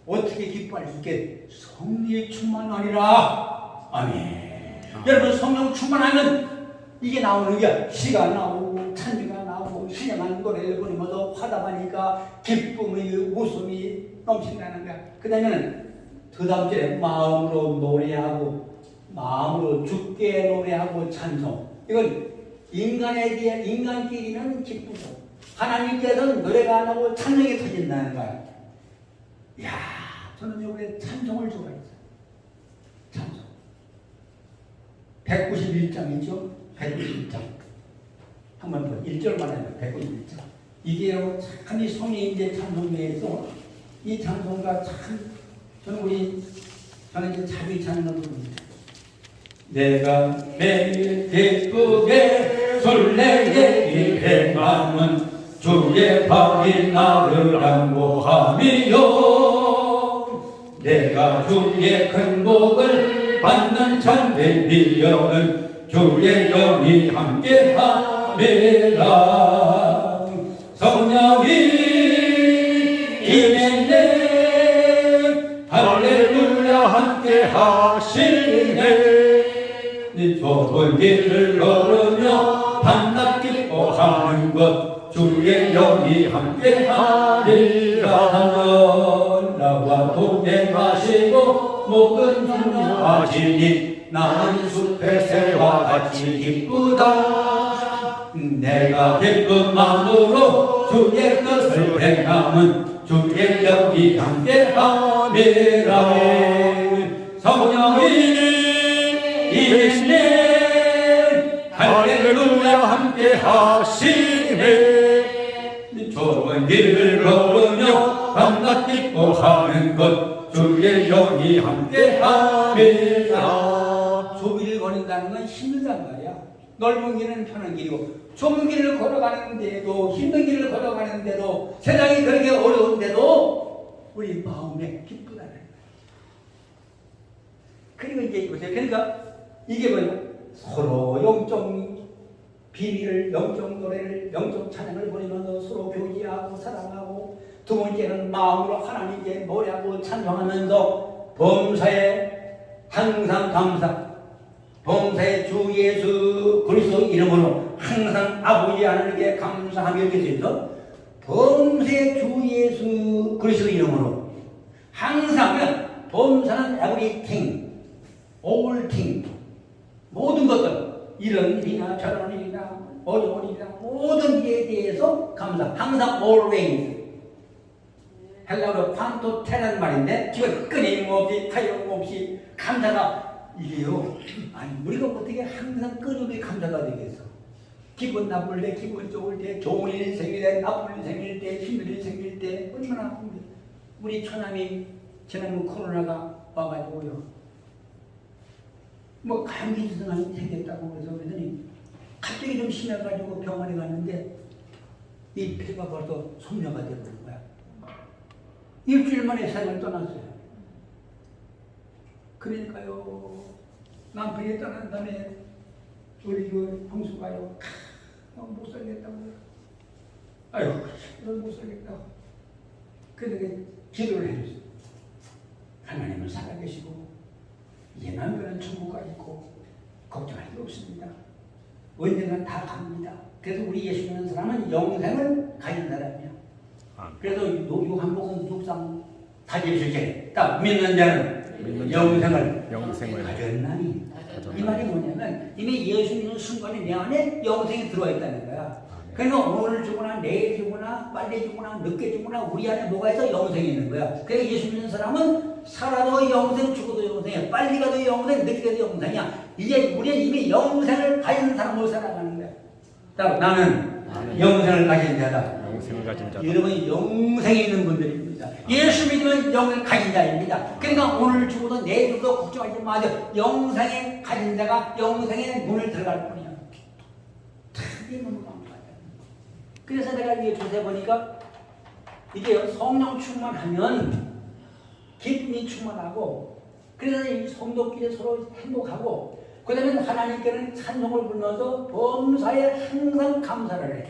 [SPEAKER 3] 어떻게 기뻐할 수 있게? 성령이 충만하니라. 아멘. 여러분 성령 충만하면 이게 나오는 게 시가 나오고 찬미가 나오고 신령한 노래를 부르면서 화답하니까 기쁨의 웃음이 넘친다는 거야. 그 다음에는 그 다음 주에 마음으로 노래하고 마음으로 주께 노래하고 찬송. 이건 인간끼리는 기쁘고 하나님께서는 노래가 안 하고 찬송이 터진다는 거야. 이야, 저는 요번에 찬송을 좋아했어요. 찬송 191장이죠. 191장 한번 더 1절만 해요. 191장 이게 참 이 성령인데 찬송에서 이 찬송가 참 저는 이제 자기 찬송을 부릅니다. 내가 매일 기쁘게 설레게 이 행함은 주의 발이 나를 안보함이요 내가 주의 큰 복을 받는 참된 미련은 주의 영이 함께하리라. 성령이 임했네 할렐루야 함께하시네 좋은 길을 걸으며 밤낮 기뻐하는 것 주의 영이 함께하리라. 나와 동행하시고 모든 중요하시니 나는 숲의 새와 같이 기쁘다. 내가 기쁜 마음으로 주의 뜻을 행함은 주의 영이 함께함이라. 성령이 이시네 할렐루야 함께하시네. 좋은 길을 걸으며 밤낮 기뻐하는 것 주의 영이 함께함이라. 좁은 길을 걸는다는 건 힘들단 말이야. 넓은 길은 편한 길이고 좁은 길을 걸어가는데도 힘든 길을 걸어가는데도 세상이 그렇게 어려운데도 우리 마음에 기쁘다는 거야. 그리고 이제 보세요. 그러니까 이게 뭐냐? 서로 영적 비밀을, 영적 노래를, 영적 찬양을 부리면서 서로 교제하고 사랑하고, 두 번째는 마음으로 하나님께 노래하고 찬송하면서 범사에 항상 감사, 범사에 주 예수 그리스도 이름으로 항상 아버지 하나님께 감사하며 계셔서 범사에 주 예수 그리스도 이름으로 항상 범사는 everything, all thing, 모든 것들, 이런 일이나 저런 일이나 어려운 일이나 모든 일에 대해서 감사, 항상 always. 헬라어로 판토테라는 말인데 지금 끊임없이 타임없이 감사가 이게요. 아니 우리가 어떻게 항상 끊임없이 감사가 되겠어? 기분 나쁠 때, 기분 좋을 때, 좋은 일이 생길 때, 나쁜 일이 생길 때, 힘든 일이 생길 때 얼마나 아픕니다. 우리 처남이 지난번 코로나가 와가지고요. 뭐 감기 증상이 생겼다고 그래서 그러더니 갑자기 좀 심해가지고 병원에 갔는데 이 폐가 벌써 손녀가 되어버린 거야. 일주일 만에 세상을 떠났어요. 그러니까요, 남편이 떠난 다음에 우리 그 형수가요, 너무 못 살겠다고. 아유, 넌 못 살겠다고. 그런데 기도를 해줬어요. 하나님은 살아계시고 이제 남편은 천국가 있고 걱정할 게 없습니다. 언젠간 다 갑니다. 그래서 우리 예수 믿는 사람은 영생을 가진 사람이야. 그래서 요한복음 6장 41절에 딱 믿는 자는 영생을 가졌나니. 이 말이 뭐냐면 이미 예수 믿는 순간에 내 안에 영생이 들어와 있다는 거야. 그러니까 오늘 죽거나 내일 죽거나 빨리 죽거나 늦게 죽거나 우리 안에 뭐가 있어? 영생이 있는 거야. 그래서 예수 믿는 사람은 살아도 영생, 죽어도 영생이야. 빨리 가도 영생, 늦게 가도 영생이야. 이제 우리는 이미 영생을 가진 사람으로 살아가는 거야. 나는 영생을 가진 자다.
[SPEAKER 2] 영생을 가진 자다.
[SPEAKER 3] 여러분 영생이 있는 분들입니다. 예수 믿으면 영생을 가진 자입니다. 그러니까 오늘 죽어도 내일 죽어도 걱정하지 마세요. 영생에 가진 자가 영생의 문을 들어갈 뿐이야. 이 문을 감사하자. 그래서 내가 이게 조사해 보니까 이게 성령 충만하면 기쁨이 충만하고, 그래서 이 성도끼리 서로 행복하고, 그 다음에 하나님께는 찬송을 부르면서 범사에 항상 감사를 해.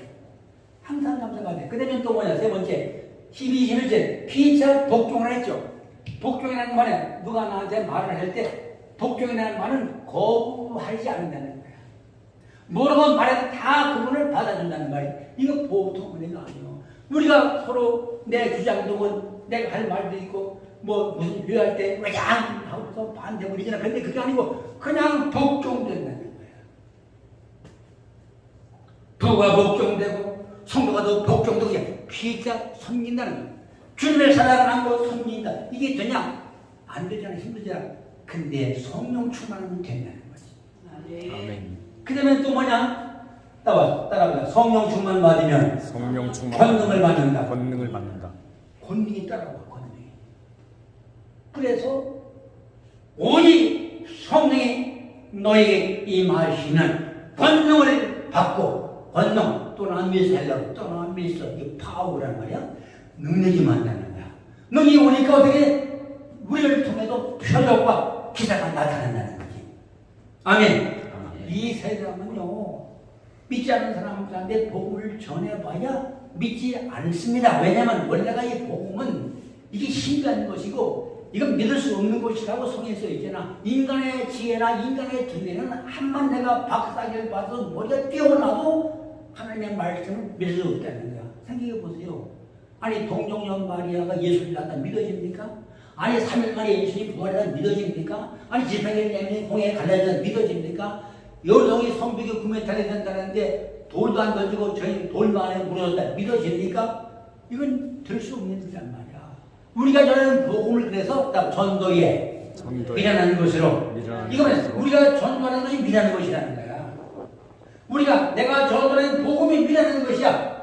[SPEAKER 3] 항상 감사가 돼. 그 다음에 또 뭐냐, 세 번째 12, 11절 피차 복종을 했죠. 복종이라는 말에 누가 나한테 말을 할 때 복종이라는 말은 거부하지 않는다는 거야. 뭐라고 말해도 다 그분을 받아준다는 말이야. 이거 보통 은혜가 아니에요. 우리가 서로 내 주장도 내가 할 말도 있고 뭐 무슨 교회할 때 왜냐 하고서 반대버리잖아. 근데 그게 아니고 그냥 복종된다는 거야. 부가 복종되고 성도가 더 복종되고 피자 섬긴다는 거야. 주님의 사랑을 거 섬긴다. 이게 되냐? 안 되잖아. 힘들잖아. 근데 성령 충만하면 된다는 거지.
[SPEAKER 2] 아멘.
[SPEAKER 3] 그 다음에 또 뭐냐? 따라보자. 성령 충만 받으면
[SPEAKER 2] 성령 충만
[SPEAKER 3] 권능을 받는다.
[SPEAKER 2] 권능을 받는다.
[SPEAKER 3] 권능이 따라와. 권능이. 그래서 오직 성령이 너에게 임하시는 권능을 받고, 권능 또는 미셀러 또는 미스, 이 파워란 말이야. 능력이 만나는 거야. 능력이 오니까 어떻게 우리를 통해서 표적과 기사가 나타난다는 거지. 아멘. 이 세상은요, 믿지 않는 사람들한테 복음을 전해봐야 믿지 않습니다. 왜냐하면 원래가 이 복음은 이게 신비한 것이고 이건 믿을 수 없는 것이라고 성에 써 있잖아. 인간의 지혜나 인간의 두뇌는 한만 내가 박사기를 봐서 머리가 뛰어나도 하나님의 말씀을 믿을 수 없다는 거야. 생각해 보세요. 아니 동정녀 마리아가 예수를 낳았다 믿어집니까? 아니 3일 만에 예수님이 부활했다 믿어집니까? 아니 지팡이를 내면 공에 갈라졌다 믿어집니까? 여성이 성벽에 구매탈이 된다는데 돌도 안 던지고 저희 돌만 안에 무너졌다 믿어집니까? 이건 될 수 없는 일이란 말이야. 우리가 전하는 복음을 그래서 전도에 미련한 것으로 이거는 우리가 전도하는 것이 미련한 것이라는 거야. 우리가 내가 전도하는 복음이 미련한 것이야.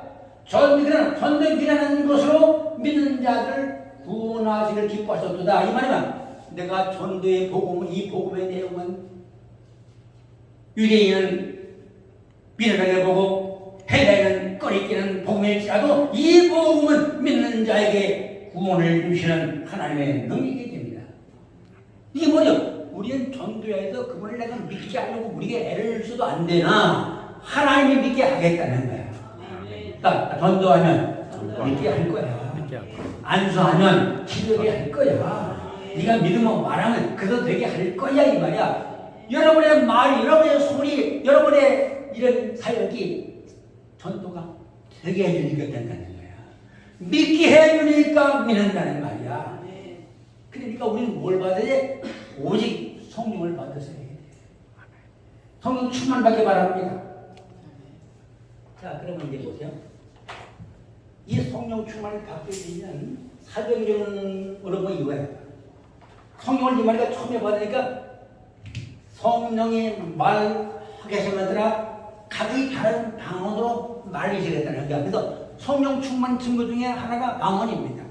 [SPEAKER 3] 전도에 미련한 것으로 믿는 자들 구원하시기를 기뻐하셨도다. 이 말이면 내가 전도의 복음은 이 복음의 내용은 유대인은 미련하게 보고 헬라인은 꺼리끼는 복음일지라도 이 복음은 믿는 자에게 구원을 주시는 하나님의 능력이 됩니다. 이게 뭐죠? 우리는 전도에서 그분을 내가 믿게 하려고 우리에게 애를 써도 안 되나 하나님이 믿게 하겠다는 거야. 그러니까 전도하면 믿게 할 거야. 안수하면 기도하게 할 거야. 네가 믿으면 말하면 그도 되게 할 거야 이 말이야. 여러분의 말이, 여러분의 소리, 여러분의 이런 사역이 전도가 되게 해주니까 된다는 거야. 믿게 해주니까 믿는다는 말이야. 그러니까 우리는 뭘 받아야 돼? 오직 성령을 받았어야 돼. 성령 충만받게 바랍니다. 자, 그러면 이제 보세요. 이 성령 충만을 받게 되면 사정적으로 뭐 이거야. 성령을 이 말이가 처음에 받으니까 성령이 말하게 하시면더라 각기 다른 방언으로 말리시겠다는 거야. 그래서 성령 충만 증거 중에 하나가 방언입니다.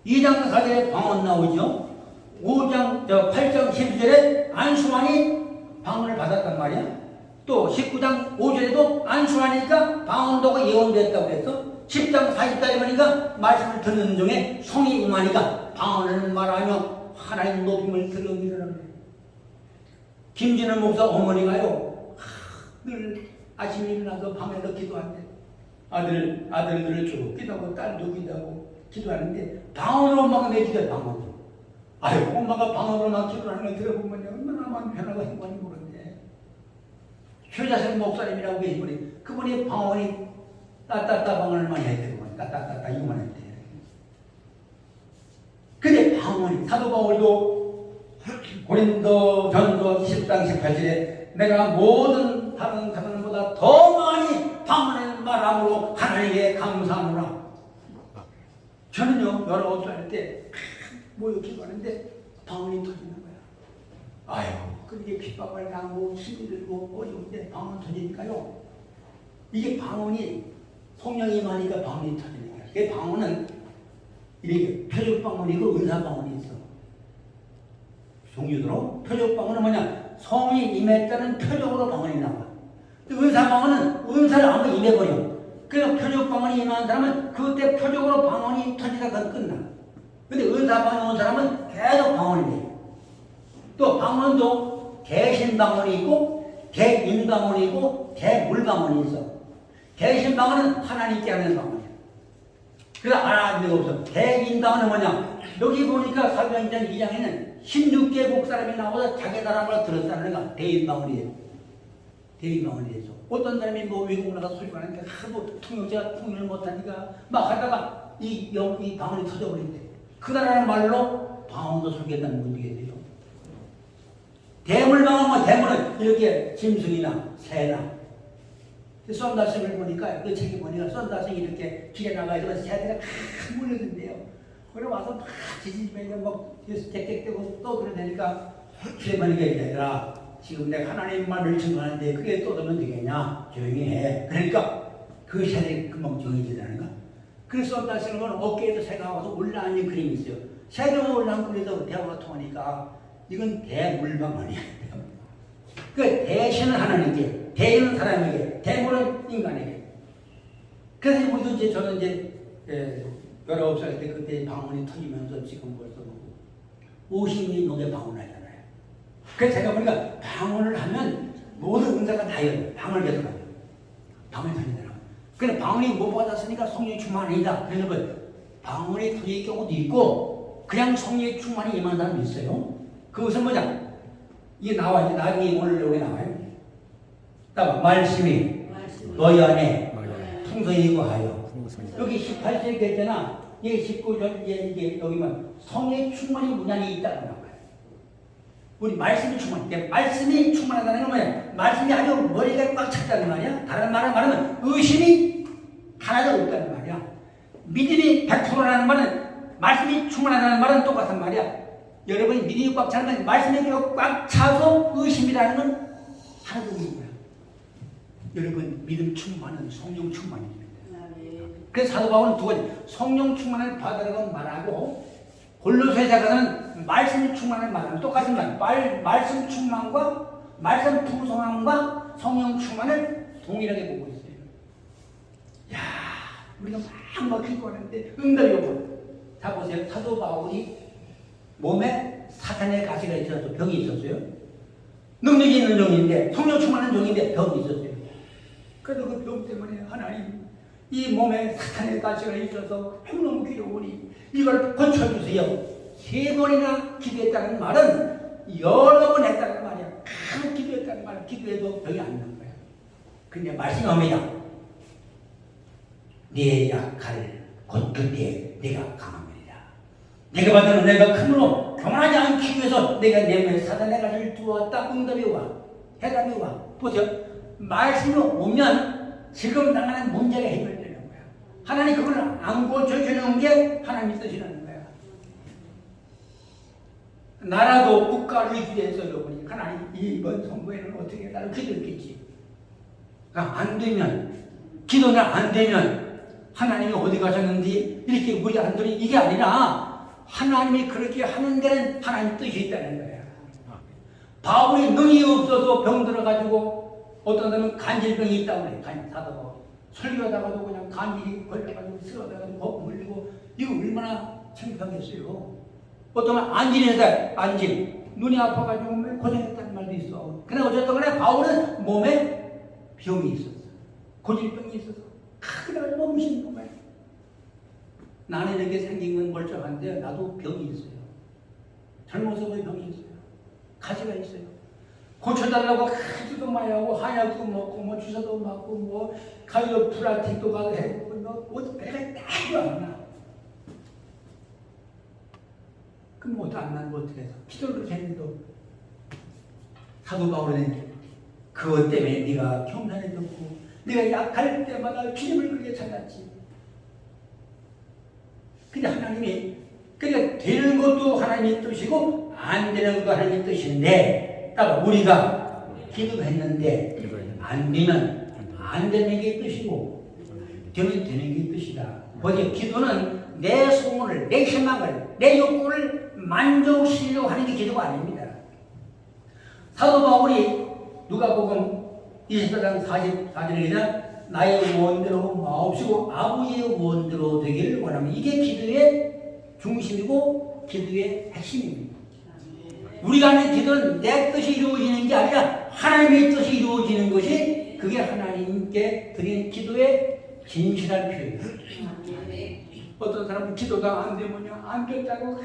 [SPEAKER 3] 2장 4절에 방언 나오죠. 8장 12절에 안수만이 방언을 받았단 말이야. 또 19장 5절에도 안수하니까 방언도가 예언됐다고 해서 10장 40절에 보니까 말씀을 듣는 중에 성이 임하니까 방언을 말하며 하나님 높임을 들으리라는 거예요. 김진원 목사 어머니가요 늘 아침에 일어나서 밤에도 기도하는데 아들들을 주고 기도하고 딸도 기도하고 기도하는데 방언으로 엄마가 내기도해. 방언으로. 아유 엄마가 방언으로만 기도하는 걸 들어보면 얼마나 마음 편하고 행복한지 모르는데 최자선 목사님이라고 계신 분이 그분이 방언이 따따따 방언을 많이 했대요. 따따따따 이거만 했대. 근데 방언이 사도 바울도 고린도 전서 10장 18절에 내가 모든 다른 사람보다 더 많이 방언을 말함으로 하나님께 감사하노라. 저는요 19살 때 모여 기도하는데 방언이 터지는 거야. 아유 그렇게 핍박을 당하고 힘이 들고 어려운데 방언 터지니까요. 이게 방언이 성령이 임하니까 방언이 터지는 거야. 그 방언은 이렇게 표적 방언이고 은사 방언이 있어. 종류대로 표적 방언은 뭐냐? 성이 임했다는 표적으로 방언이 나와. 은사 방언은 은사를 한번 임해버려. 그래서 표적 방언이 임한 사람은 그때 표적으로 방언이 터지다가 끝나. 근데 은사 방언이 온 사람은 계속 방언이 돼. 또 방언도 대신 방언이 있고 대인 방언이 있고 대물 방언이 있어. 대신 방언은 하나님께 하는 방언이야. 그래서 알아듣는 게 없어. 대인 방언은 뭐냐? 여기 보니까 사도행전 2장에는 16개국 사람이 나와서 자기 나라 말 들었다는 거가 대인방언이에요. 대인방언이에요. 어떤 사람이 뭐 외국 나가서 소리가 나는데 하도 통역자가 통역을 못하니까 막 하다가 이 방언이 터져버린대. 그 나라의 말로 방언도 설계한다는 분들이 돼요. 대물방언은 대물은 이렇게 짐승이나 새나 썬다생을 보니까 그 책에 보니까 썬다생이 이렇게 길에 나가서 새들이 막 몰려든대요. 그래 와서 막 지지배가 막 댁댁대고 떠들어대니까 길에만 얘기하더라. 지금 내가 하나님 말을 증거하는데 그게 떠들면 되겠냐? 조용히 해. 그러니까 그 새들이 금방 정해지다는 거. 그래서 썬다생은 어깨에도 새가 와서 올라앉는 그림이 있어요. 새가 올라앉고 그래서 대화가 통하니까 이건 대물방언이야. 그 대신은 하나님께, 대인은 사람에게, 대물은 인간에게. 그래서 우리도 이제 저는 이제 19살 때 그때 방언이 터지면서 지금 벌써 50년 넘게 방언하잖아요. 그래서 제가 보니까 방언을 하면 모든 은사가 다 열려요. 방언을 계속 하면. 방언이 터지잖아요. 근데 방언이 못 받았으니까 성령이 충만 아니다. 그래서 방언이 터질 경우도 있고 그냥 성령의 충만이 임한 사람이 있어요. 그것은 뭐냐? 이게 나와, 이제 나중에 오늘 여기 나와요. 따라 말씀이 너희 안에 풍성히 거하여. 여기 18절에 있잖아. 이게 19절, 이게 여기만 성령의 충만이 문안이 있다고 나와요. 우리 말씀이 충만해. 말씀이 충만하다는 건 뭐야? 말씀이 아주 머리가 꽉 찼다는 말이야. 다른 말을 말하면 의심이 하나도 없다는 말이야. 믿음이 100%라는 말은 말씀이 충만하다는 말은 똑같은 말이야. 여러분이 믿음이 꽉 차는 건 말씀이 꽉 차서 의심이라는 건 하나도 없는 거야. 여러분 믿음 충만은 성령 충만입니다. 그래서 사도 바울은 두 가지 성령 충만을 받으라고 말하고 골로새서 가서는 말씀 충만을 말하는 똑같은 말씀 충만과 말씀 풍성함과 성령 충만을 동일하게 보고 있어요. 야, 우리가 막 먹히고 하는데 응답이 오고. 자 보세요. 사도 바울이 몸에 사탄의 가시가 있어서 병이 있었어요. 능력이 있는 종인데 성령 충만한 종인데 병이 있었어요. 그래도 그 병 때문에 하나님 이 몸에 사탄의 가시가 있어서 너무 괴로우니 이걸 고쳐주세요. 3번이나 기도했다는 말은 여러 번 했다는 말이야. 큰 기도했다는 말은 기도해도 병이 안 난 거야. 근데 말씀합니다. 내 약할 곧 그때 내가 강합니다. 내가 받은 은혜가 크므로 교만하지 않기 위해서 내가 내 몸에 사탄의 가시를 두었다. 응답이 와. 해답이 와. 보세요. 말씀이 오면 지금 당하는 문제가 해결되는 거야. 하나님 그걸 안 고쳐주는 게 하나님의 뜻이라는 거야. 나라도 국가를 위해서 여러분이 하나님 이번 선거에는 어떻게 나를 기도했겠지. 안 되면 기도는 안 되면 하나님이 어디 가셨는지 이렇게 우리 안들이 이게 아니라 하나님이 그렇게 하는 데는 하나님 뜻이 있다는 거야. 바울이 능이 없어서 병 들어가지고 어떤 사람은 간질병이 있다고 그래. 사도가 설교하다가도 그냥 감기 걸려가지고 쓰러져가지고 복 물리고 이거 얼마나 창피하겠어요. 어떤 안질 눈이 아파가지고 고생했다는 말도 있어. 그러나 어쨌든 간에 바울은 몸에 병이 있었어. 고질병이 있어서 그래가지고 너무 힘든 거야. 나는 이렇게 생긴 건 멀쩡한데 나도 병이 있어요. 젊어서 병이 있어요. 가시가 있어요. 고쳐달라고 카드도 많이 하고 한약도 먹고 뭐 주사도 맞고 뭐 가이로프라틱도 가도 해보고 뭐 배가 딱도 안 나. 그럼 뭐 안 나는 거 어떻게 해서 기도를 했는데 사도 바울은 그것 때문에 네가 경산에 듣고 네가 약할 때마다 주님을 그렇게 찾았지. 근데 하나님이 그러니까 되는 것도 하나님의 뜻이고 안 되는 것도 하나님의 뜻인데 따라 우리가 기도했는데 안 되면 안 되는 게 뜻이고 되면 되는 게 뜻이다. 보세요. 기도는 내 소원을, 내 희망을, 내 욕구를 만족시키려고 하는 게 기도가 아닙니다. 사도 바울이 누가복음 24장 44절에 나의 원대로 마옵시고 아버지의 원대로 되기를 원하면 이게 기도의 중심이고 기도의 핵심입니다. 우리가 하는 기도는 내 뜻이 이루어지는 게 아니라 하나님의 뜻이 이루어지는 것이 그게 하나님께 드리는 기도의 진실한 표현이에요. 어떤 사람은 기도가 안 되면요 안 됐다고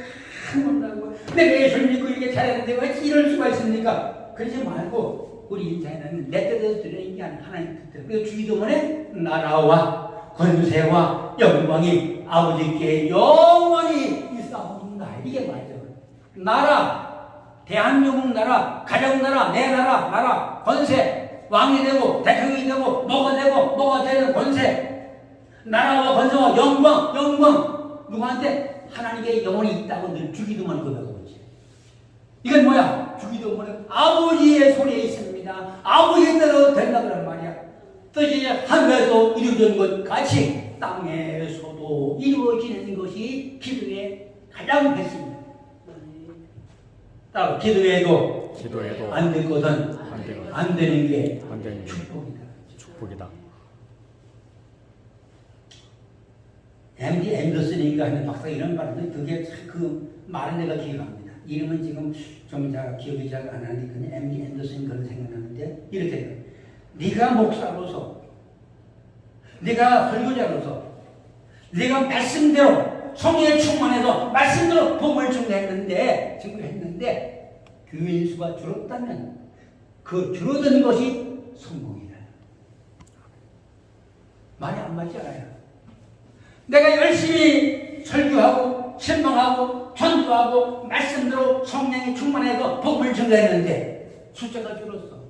[SPEAKER 3] 한번다고 내가 예수를 믿고 이렇게 잘했는데 왜 이럴 수가 있습니까? 그러지 말고 우리 인자에는 내 뜻에서 드리는 게 아니라 하나님 뜻대로. 그래서 주기도문에 나라와 권세와 영광이 아버지께 영원히 있사옵나이다. 이게 말이죠. 나라 대한민국 나라, 가정 나라, 내 나라, 권세, 왕이 되고 대통령이 되고 뭐가 되는 권세, 나라와 권세와 영광 누구한테? 하나님께 영원히 있다고 늘 주기도만 고백하고 있지. 이건 뭐야? 주기도문은 아버지의 손에 있습니다. 아버지의 대로 된다는 말이야. 뜻이 하늘에서 이루어진 것 같이 땅에서도 이루어지는 것이 기도의 가장 핵심입니다. 기도해도 안 되거든 안 되는 게 축복이다. MD 앤더슨인가 하는 박사가 이런 말인데 그게 참 그 말은 내가 기억합니다. 이름은 지금 좀 잘 기억이 잘 안 나니까 MD 앤더슨 그런 생각나는데 이렇게 해요. 네가 목사로서 네가 설교자로서 네가 말씀대로 성령에 충만해서 말씀대로 복음을 증거했는데 교인 수가 줄었다면 그 줄어든 것이 성공이다. 말이 안 맞지 않아요? 내가 열심히 설교하고 신방하고 전도하고 말씀대로 성령이 충만해서 복음을 증거했는데 숫자가 줄었어.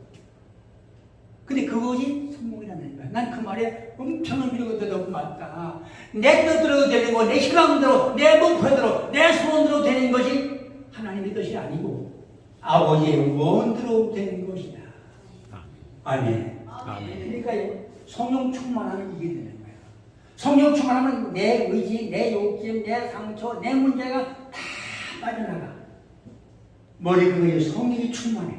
[SPEAKER 3] 근데 그것이 성공이라는 거야. 난 그 말에 엄청 밀고 들어도 맞다. 내 뜻대로 되는 거, 내 희망대로, 내 목표대로, 내 소원대로 되는 것이 하나님의 뜻이 아니고 아버지의 원대로 되는 것이다. 아멘. 그러니까 성령 충만하면 이게 되는 거야. 성령 충만하면 내 의지, 내 욕심, 내 상처, 내 문제가 다 빠져나가. 머리 그게 성령이 충만해.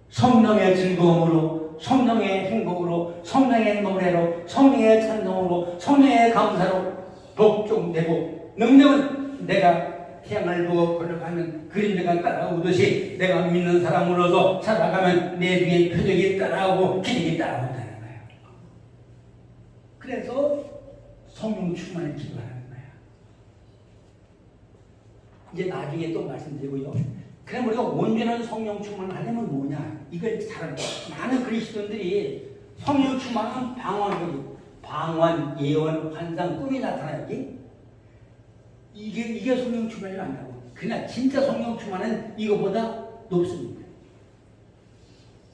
[SPEAKER 3] 성령의 즐거움으로, 성령의 행복으로, 성령의 노래로, 성령의 찬송으로, 성령의 감사로 복종되고, 능력은 내가 태양을 보고 걸어가면 그림자가 따라오듯이 내가 믿는 사람으로서 살아가면 내 뒤에 표적이 따라오고 기적이 따라온다는 거야. 그래서 성령 충만을 기도하는 거야. 이제 나중에 또 말씀드리고요. 그럼 우리가 온전한 성령 충만을 하려면 뭐냐? 이걸 잘 많은 그리스도인들이 성령 충만은 방언, 예언, 환상, 꿈이 나타나야지. 이게 성령 충만이 아니라고. 그러나 진짜 성령 충만은 이거보다 높습니다.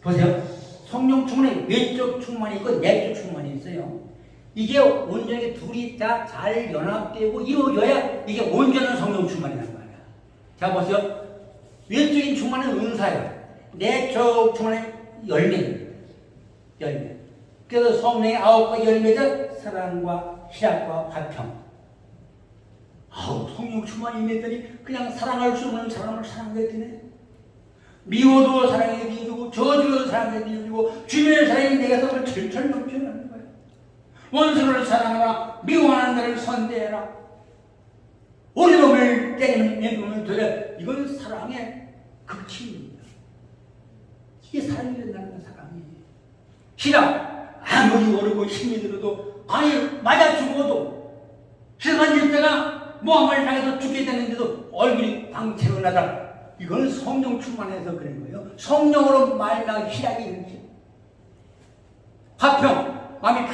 [SPEAKER 3] 보세요. 성령 충만에 외적 충만이 있고 내적 충만이 있어요. 이게 온전히 둘이 다 잘 연합되고 이루어져야 이게 온전한 성령 충만이라는 말이야. 자 보세요. 외적인 충만은 은사예요. 내적 충만은 열매. 그래서 성령의 9가지 열매죠. 사랑과 희락과 화평. 성령 충만이 임했더니 그냥 사랑할 수 없는 사람을 사랑하게 되네. 미워도 사랑하게 되어주고 저주도 사랑하게 되어주고 주변의 사랑이 내게 서로 철철 넘쳐나는 거예요. 원수를 사랑하라. 미워하는 자를 선대해라. 어리석음을 때리는 내 눈을 들여. 이건 사랑의 극치입니다. 이게 사랑이 된다는 건 사랑이. 희락. 아무리 어리고 힘이 들어도 아니 맞아 죽어도 희락한 일자가 모함을 당해서 죽게 되는데도 얼굴이 광채로 나다. 이건 성령 충만해서 그런 거예요. 성령으로 말미암아 희락이 있는지. 화평. 마음이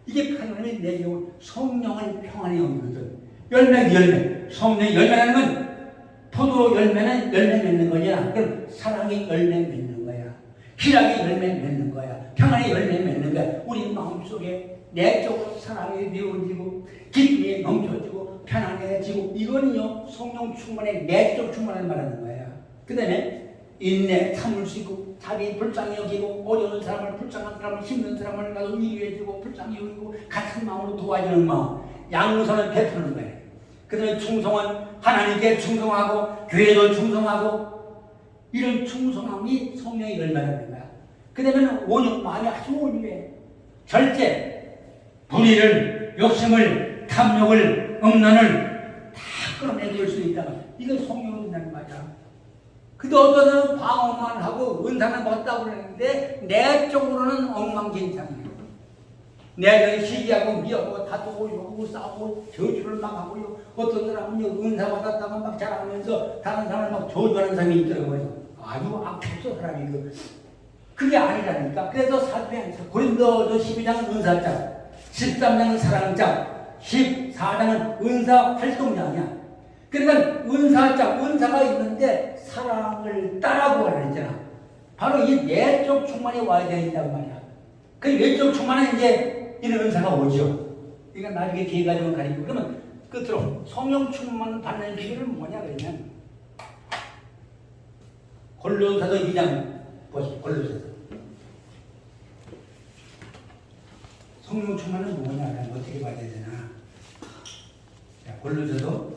[SPEAKER 3] 이게 하나님이 내게 온 성령의 평안의 영이거든. 열매. 성령의 열매라는 건 포도 열매는 열매 맺는 거냐? 그럼 사랑의 열매 맺는 거야. 희락의 열매 맺는 거야. 평안의 열매 맺는 거야. 우리 마음속에 내적으로 사랑이 이루어지고 기쁨이 넘쳐지고 편안해지고 이거는요 성령 충만의 내적 충만을 말하는 거예요. 그 다음에 인내 참을 수 있고 자기 불쌍히 여기고 어려운 사람을 불쌍한 사람을 힘든 사람을 나도 위로해주고 불쌍히 여기고 같은 마음으로 도와주는 마음 양선을 베푸는 거예요. 그 다음에 충성은 하나님께 충성하고 교회도 충성하고 이런 충성함이 성령의 열매라는 거야. 그 다음에 온유 마음이 아주 온유해. 절제 불의를, 욕심을, 탐욕을, 음란을 다 끌어내줄 수 있다면 이건 성령으로 된다는 말이야. 근데 어떤 사람은 방어만 하고 은사는 받다고 그러는데 내적으로는 엉망진창이에요. 내적이 시기하고 미하고 다투고 욕하고 싸우고 저주를 막 하고요. 어떤 사람은 은사 받았다고 막 자랑하면서 다른 사람을 막 저주하는 사람이 있더라고요. 아주 악했어 사람이 그게 아니라니까. 그래서 사도행 고린도서 12장은 은사장 13장은 사랑장, 14장은 은사 활동장이야. 그러니까 은사가 있는데 사랑을 따라고 그랬잖아. 바로 이 내적 충만이 와야 된다고 말이야. 그 내적 충만은 이제 이런 은사가 오죠. 그러니까 나중에 기회가 되면 가리고 그러면 끝으로 성령 충만 받는 비결은 뭐냐 그러면 골로새서 2장 보시죠. 골로새서. 성령 충만은 뭐냐? 어떻게 봐야 되나? 자, 골로새서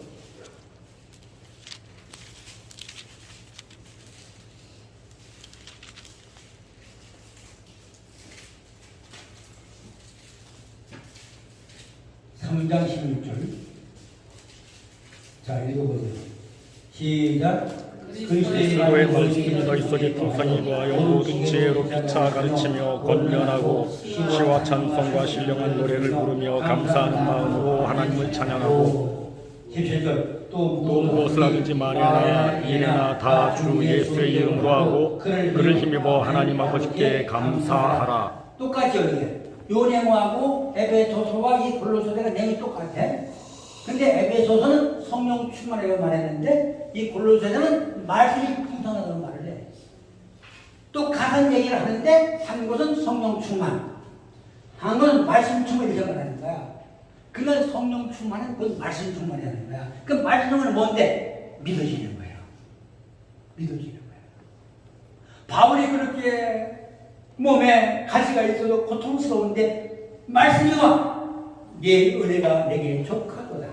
[SPEAKER 3] 3장 16절. 자, 읽어보세요. 시작.
[SPEAKER 2] 그리스도의 말씀이 너희 속에 풍성히 거하여 모든 지혜로 피차 가르치며 권면하고 시와 찬송과 신령한 노래를 부르며 감사하는 마음으로 하나님을 찬양하고
[SPEAKER 1] 17절
[SPEAKER 2] 또 무엇을 하든지 말이나 일이나 다 주 예수의 이름으로 하고 그를 힘입어 하나님 아버지께 감사하라.
[SPEAKER 1] 똑같죠 이게. 요 내용하고 에베소서와 이 골로새가 내용이 똑같아. 근데 에베소서는 성령 충만이라고 말했는데 이 골로새는 말씀이 풍성하다고 말을 해. 또 같은 얘기를 하는데 한 곳은 성령 충만, 한 곳은 말씀 충만 이렇게 말하는 거야. 그건 성령 충만은 그 말씀 충만이라는 거야. 그 말씀 충만은 뭔데? 믿어지는 거예요. 믿어지는 거예요. 바울이 그렇게 몸에 가시가 있어도 고통스러운데 말씀이 와. 네 은혜가 내게 족하도다.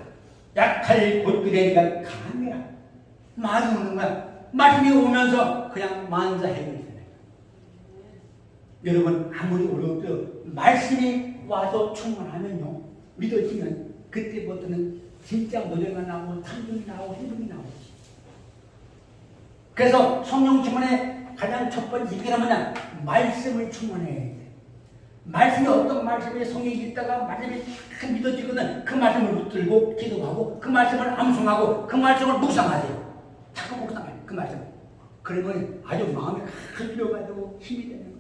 [SPEAKER 1] 약할 곧 그대가 강하니라. 말이 오는 거야. 말씀이 오면서 그냥 만사 해결되는 거야. 여러분 아무리 어려워도 말씀이 와서 충만하면요. 믿어지면 그때부터는 진짜 노래가 나오고 찬송이 나오고 행동이 나오지. 그래서 성령 충만의 가장 첫 번째 이게 뭐냐? 말씀을 충만해야 돼. 말씀이 어떤 말씀에 성령이 있다가 말씀이 딱 믿어지거든. 그 말씀을 붙들고 기도하고 그 말씀을 암송하고 그 말씀을 묵상하세요. 자꾸 묵상해요. 그 말씀. 그러면 아주 마음에 흘려가지고 힘이 되는 거예요.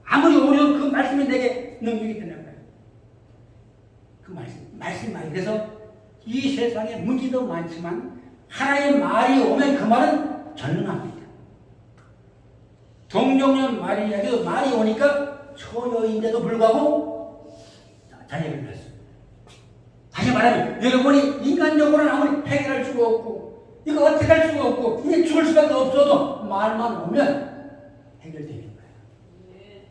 [SPEAKER 1] 아무리 어려운 그 말씀이 내게 능력이 되는 거예요. 그 말씀 말이. 그래서 이 세상에 문제도 많지만 하나님의 말이 오면 그 말은 전능합니다. 동정년 말이야기도 말이 오니까 처녀인데도 불구하고 자녀를 낳았습니다. 다시 말하면 여러분이 인간적으로는 아무리 해결할 수가 없고 이거 어떻게 할 수가 없고 이제 죽을 수밖에 없어도 말만 오면 해결되는 거예요.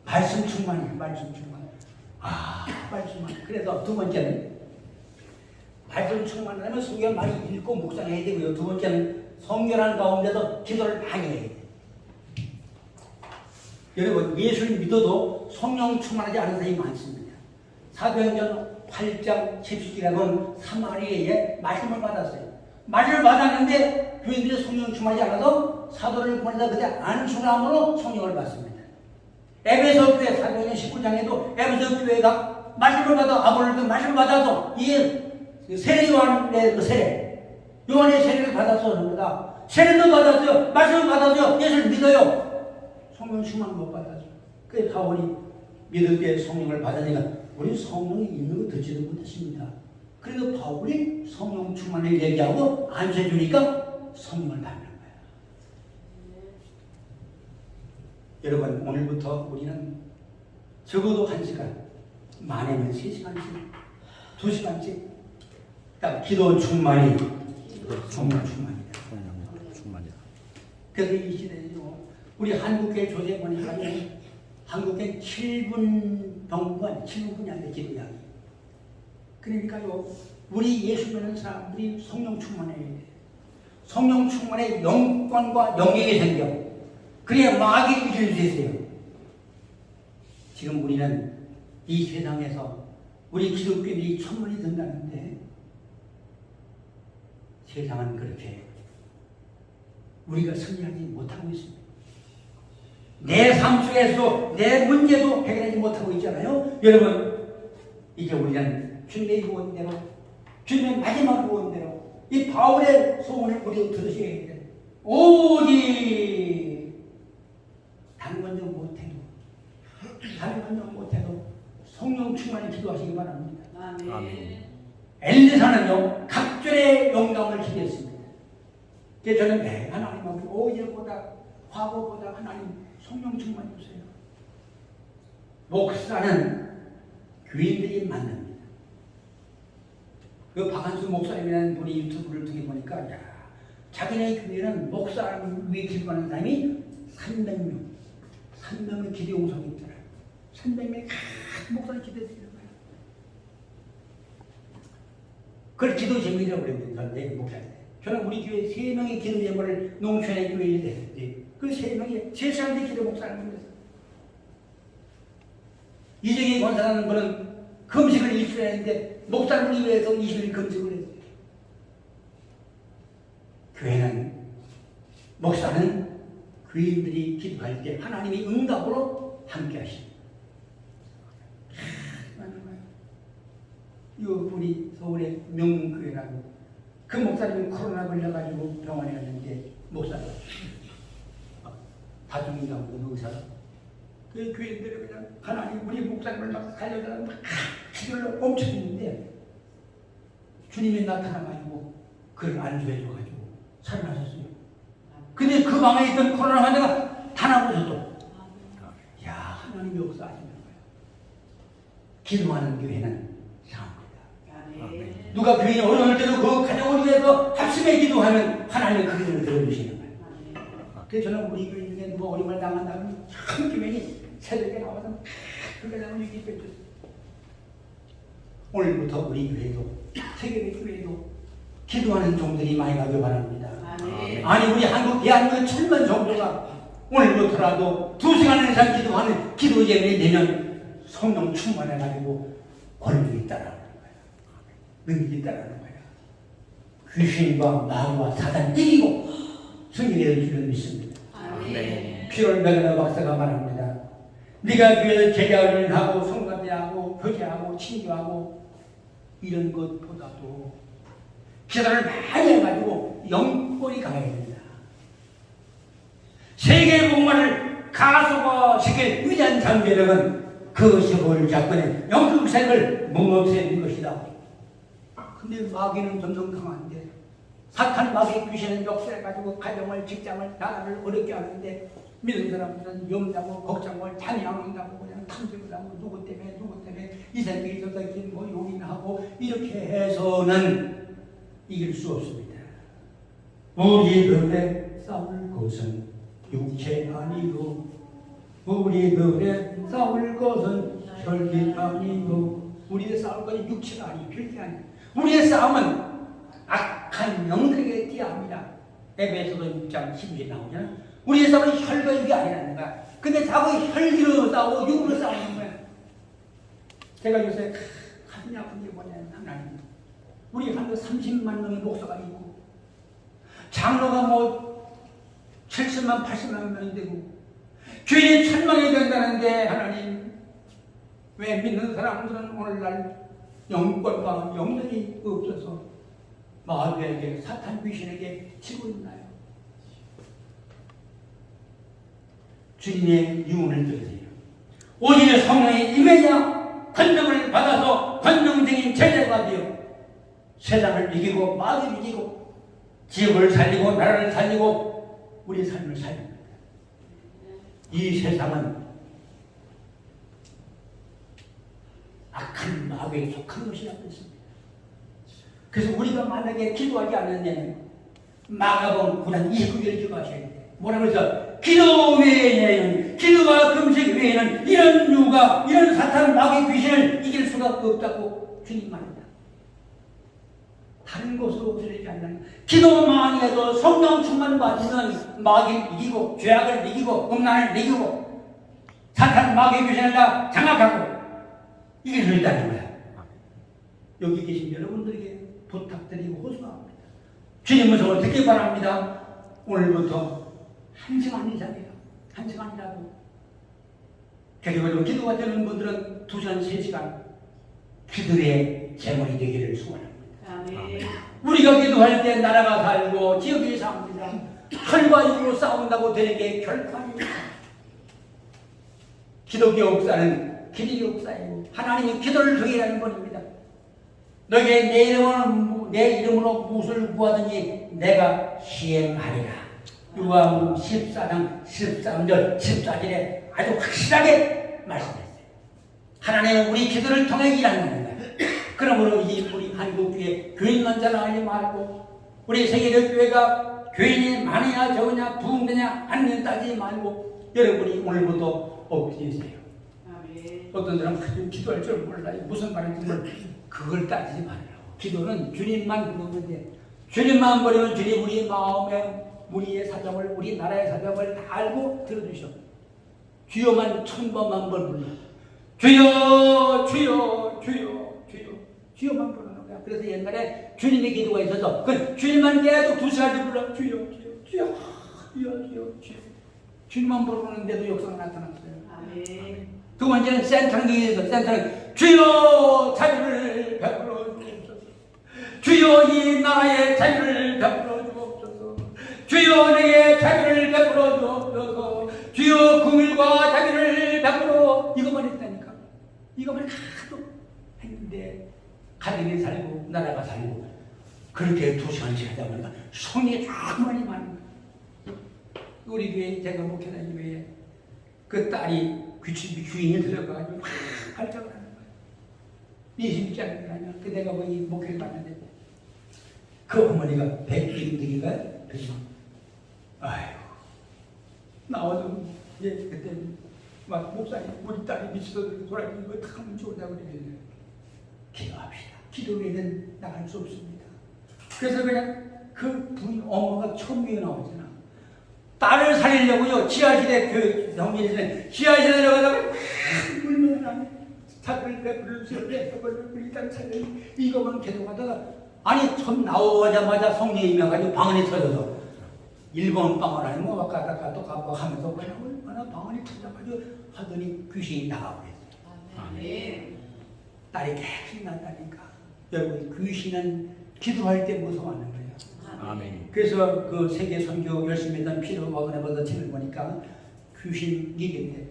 [SPEAKER 1] 말씀 충만이에요. 말씀 충만. 말씀 충만. 그래서 두 번째는 말씀 충만하면 성경 많이 읽고 묵상해야 되고요. 두 번째는 성결한 가운데서 기도를 많이 해야 돼요. 여러분 예수를 믿어도 성령 충만하지 않은 사람이 많습니다. 사도행전 8장 17절에 보면 사마리아에 말씀을 받았어요. 말씀을 받았는데 교인들이 성령 충만하지 않아서 사도를 보내다 그때 안수함으로 성령을 받습니다. 에베소 교회 사도행전 19장에도 에베소 교회가 말씀을 받아 아볼도 말씀을 받아서 이 세례 요한의 그 세례 요한의 세례를 받아서 하는 거다. 세례도 받았어요. 말씀을 받았어요. 예수를 믿어요. 성령 충만 못 받았죠. 그래서 바울이 믿을 때 성령을 받으니까 우리 성령이 있는 거 듣지도 못했습니다. 그래서 바울이 성령 충만을 얘기하고 안수해 주니까 성령을 받는 거예요. 여러분 오늘부터 우리는 적어도 1시간, 많으면 3시간씩, 2시간씩 딱 기도 충만이 성령 충만이다.
[SPEAKER 2] 충만이다.
[SPEAKER 1] 그래서 이 시대에요. 우리 한국의 조세번이 하면 한국의 7분 병원, 7분이 안 돼, 기도약이. 그러니까요, 우리 예수 믿는 사람들이 성령 충만해야 돼. 성령 충만에 영광과 영광이 생겨. 그래야 마귀를 이길 수 있어요. 지금 우리는 이 세상에서 우리 기독교인들이 천문이 든다는데 세상은 그렇게 우리가 승리하지 못하고 있습니다. 내 삶 속에서 내 문제도 해결하지 못하고 있잖아요. 여러분 이제 우리는 주님의 유언대로 주님의 마지막 유언대로 이 바울의 소원을 우리도 들으셔야 돼요. 오직 단번적 못해도 성령 충만히 기도하시기 바랍니다.
[SPEAKER 2] 아멘.
[SPEAKER 1] 엘리사는요 각절의 영광을 기대했습니다. 그래서 저는 하나님 앞에 오히려보다 과거보다 하나님 성령 충만 주세요. 목사는 교인들이 만납니다. 그 박한수 목사님이라는 분이 유튜브를 통해 보니까 야, 자기네 교회는 목사를 위해 기도하는 사람이 300명의 기도 용성이 있더라. 300명이 목사를 기도해드리는 거야. 그걸 기도 제목이라고 그랬는데 내 목사인데 저는 우리 교회 3명의 기도 제목을 농촌의 교회에 냈는데 그 3명이 제 사람들이 기도 목사를 보냈어요. 이정희 권사라는 분은 금식을 일주일에 했는데 목사를 위해서 20일 금식을 했어요. 교회는
[SPEAKER 3] 목사는 교인들이 기도할 때 하나님이 응답으로 함께 하십니다. 이 우리 서울의 명문교회라고 그 목사님이 코로나 걸려가지고 병원에 갔는데 목사가 다 죽는다고 의사가 그 교인들이 그냥 하나님 우리 목사님을 막 살려달라고 막 기도를 엄청 했는데 주님이 나타나가지고 그를 안수해줘가지고 살아나셨어요. 근데 그 방에 있던 코로나 환자가 다 나오셨어. 야, 하나님이 역사하시는 거예요. 기도하는 교회는 상합니다. 누가 교인이 어려울 때도 그 가정을 위해서 합심해 기도하면 하나님이 그 기도를 들어주시는 거예요. 그래서 저는 우리 교인 중에 누가 어려움을 당한다면 참 교인이 새벽에 나와서 그 가정을 위기해 줬어요. 오늘부터 우리 교회도 세계의 교회도 기도하는 종들이 많이 가길 바랍니다. 아니 우리 한국 대한민국 7만 종교가 오늘부터라도 2시간 이상 기도하는 기도 예배에 되면 성령 충만해가지고 권력이 따라오는 거야. 능력이 따라오는 거야. 귀신과 마귀와 사단 이기고 승리를 될 줄을 믿습니다. 피를 메가나 박사가 말합니다. 네가 교회에서 제자훈련을 하고 성가대하고 교제하고 친교하고 이런 것보다도 기도를 많이 해가지고 영권이 강해야 됩니다. 세계 복음을 가소가 시킬 위대한 장배력은 그 세월 작권의 영적 색을 무너뜨리는 것이다. 근데 마귀는 점점 강한데 사탄 마귀 귀신은 역사해가지고 가정을 직장을 나라를 어렵게 하는데 믿은 사람들은 염려하고 걱정을 찬양한다고 그냥 탐색을 하고 누구 때문에 이 새끼 저 새끼 뭐 용인하고 이렇게 해서는 이길 수 없습니다. 우리들의 싸울 것은 육체 아니고 우리들의 싸울 것은 혈기 아니고 우리의 싸울 것은 육체가 아니고 혈기 아니고 우리의 싸움은 악한 영들에게 뛰어합니다. 에베소서 6장 12절에 나오잖아. 우리의 싸움은 혈과 육이 아니라는 거야. 근데 자꾸 혈기로 싸우고 육으로 싸우는 거야. 제가 요새 가슴이 아픈 게 뭐냐면 하나님 우리 한국 30만 명의 목사가 있고 장로가 뭐 70만 80만 명이 되고 교인이 1000명이 된다는데 하나님 왜 믿는 사람들은 오늘날 영권과 영능이 없어서 마귀에게 사탄 귀신에게 지고 있나요? 주님의 유언을 들으세요. 오직 성령이 임해야 권능을 받아서 권능적인 제자가 되어 세상을 이기고 마귀를 이기고 지역을 살리고 나라를 살리고 우리의 삶을 살립니다. 이 세상은 악한 마귀에 속한 것이라고 했습니다. 그래서 우리가 만약에 기도하지 않는다면 마가복음 9장 29절을 기도하셔야 돼요. 뭐라고 해서 기도 외에는 기도와 금식 외에는 이런 유가 이런 사탄 마귀 귀신을 이길 수가 없다고 주님 말합니다. 다른 곳으로 들리지 않는 기도만 해도 성령 충만 받으면 마귀를 이기고 죄악을 이기고 음란을 이기고 사탄 마귀 귀신을 다 장악하고 이길 수 있다는 거야. 여기 계신 여러분들에게 부탁드리고 호소합니다. 주님의 성을 듣기 바랍니다. 오늘부터 1시간 이상이에요. 1시간이라도. 그리고 기도가 되는 분들은 2시간, 3시간 기도의 제목이 되기를 소원합니다. 우리가 기도할 때 나라가 살고 지역이 삽니다. 혈과 육으로 싸운다고 되는 게 결코 아닙니다. 기독교 역사는 기독교 역사이고 하나님이 기도를 통해라는 것입니다. 너희가 내 이름으로 무엇을 구하든지 내가 시행하리라. 요한복음 14장 13절 14절에 아주 확실하게 말씀했어요. 하나님은 우리 기도를 통해 일하는 거예요. 그러므로 우리 한국교회 교인만 자랑하지 말고 우리 세계적 교회가 교인이 많으냐 적으냐 부흥되냐 아니냐 따지지 말고 여러분이 오늘부터 엎드리세요. 어떤 사람은 기도할 줄 몰라요. 무슨 말인지 몰라요. 그걸 따지지 말아요. 기도는 주님만 부르면 돼. 주님만 부르면 주님 우리 마음에 우리의 사정을 우리 나라의 사정을 다 알고 들어주셔. 주여만 1000번만 불러. 주여 주여 주여 주여 주여만 부르는 거야. 그래서 옛날에 주님의 기도가 있어서 그 주님만 계속 2시간씩 불러. 주여 주여 주여 주여 주여 주여. 주님만 부르는데도 역사가 나타났어요.
[SPEAKER 4] 아멘.
[SPEAKER 3] 두 번째는 센터는 주여 자유를 베풀어 주옵소서. 주여 이 나라의 자유를 베풀어 주옵소서. 주여 내게 자유를 베풀어 주옵소서. 주여 긍휼과 자유를 베풀어. 이것만 했다니까. 이것만 하도 했는데 가정이 살고 나라가 살고 그렇게 2시간씩 하다 보니까 손이 너무 많이 많은 거예요. 우리 교회 제가 목회다니는 교회에 그 딸이 주인이 들어가가지고 발작을 하는 거예요. 예수님이 않는 거 아니야. 그 내가 거기 목회를 갔는데 그 어머니가 100인득이가 아이고 나와도 이제 그때 막 목사님 우리 딸이 미치도록 돌아다니는 거 어떻게 하면 좋다고 그러길래 기도합시다. 기도 외에는 나갈 수 없습니다. 그래서 그냥 그 부인 엄마가 천명에 나오잖아. 딸을 살리려고요. 지하실에 그 성민이는 지하실에 들어가다가 물면 자기를 베풀을 주세요. 우리 딸 살려. 이것만 계속하다가 아니 처음 나오자마자 성령이 임해가지고 방 안에 터져서 일본 방언 아니면 뭐 가다가 또 가고 하면서 얼마나 방 안에 터져가지고 하더니 귀신이 나가버렸어요.
[SPEAKER 4] 아멘.
[SPEAKER 3] 딸이 계속 났다니까. 여러분 귀신은 기도할 때 무서워하는 거예요.
[SPEAKER 2] 아멘.
[SPEAKER 3] 그래서 그 세계 선교 열심히 했던 피로 와그네버더 책을 보니까 귀신 이긴데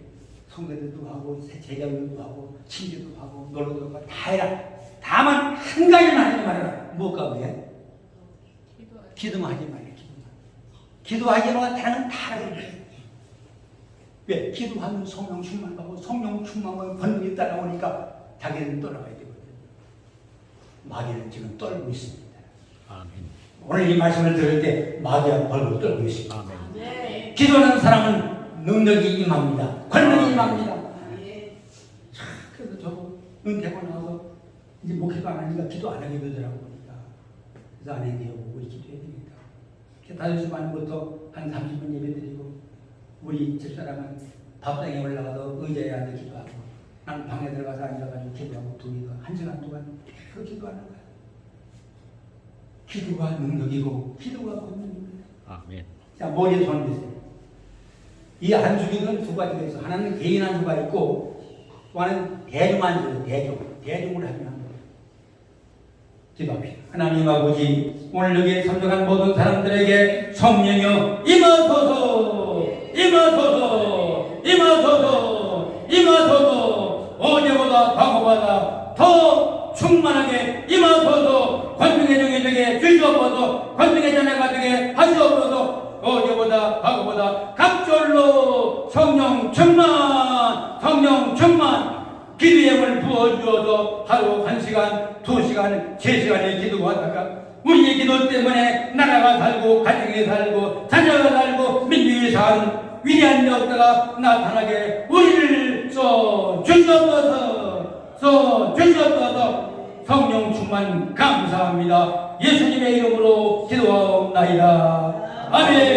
[SPEAKER 3] 성도들도 하고 제자들도 하고 친구도 하고 놀러도 가고 다 해라. 다만 한 가지만 하지 말아라. 뭐가 왜? 기도만 하지 말아요. 기도하지 말고 다른 다 하라. 왜? 기도하면 성령 충만하고 성령 충만하면 번능이 따라오니까 자기는 떠나가야 되거든요. 마귀는 지금 떨고 있습니다.
[SPEAKER 2] 아멘.
[SPEAKER 3] 오늘 이 말씀을 들을 때 마귀가 벌벌 떨고 있습니다.
[SPEAKER 2] 아멘.
[SPEAKER 4] 아멘.
[SPEAKER 3] 기도하는 사람은 능력이 임합니다. 권능이 임합니다.
[SPEAKER 4] 아멘.
[SPEAKER 3] 그래서 저도 은퇴하고 나서 이제 목회도 안 하니까 기도 안 하게 되더라고 보니까. 그래서 아내한테 여보고 기도해야 되겠다. 5시 반부터 한 30분 예배 드리고 우리 집사람은 밥상에 올라가서 의자에 앉아 기도하고 나는 방에 들어가서 앉아가지고 기도하고 둘이서 1시간 동안 그 기도하는 거야. 기도가 능력이고 기도가 권능입니다.
[SPEAKER 2] 아멘.
[SPEAKER 3] 자, 머리에 손을 대세요. 이 안수기는 두 가지가 있어. 하나는 개인 안수가 있고 또 하나는 대중 안수예요. 대중을 하면 합니다. 기도합시다. 하나님 아버지, 오늘 여기에 참석한 모든 사람들에게 성령여 임하소서, 임하소서, 임하소서, 임하소서. 어제보다 과거보다 더 충만하게 임하소서. 권능의 종이 되게 주시옵소서. 권능의 자녀가 되게 하시옵소서. 어제보다 과거보다 갑절로 성령 충만, 성령 충만. 기도의 힘을 부어주어서 하루 1시간, 2시간, 3시간의 기도하다가 우리의 기도 때문에 나라가 살고 가정이 살고 자녀가 살고 민족이 사는 위대한 역사가 나타나게 우리를 주시옵소서. 성령 충만 감사합니다. 예수님의 이름으로 기도하옵나이다. 아멘.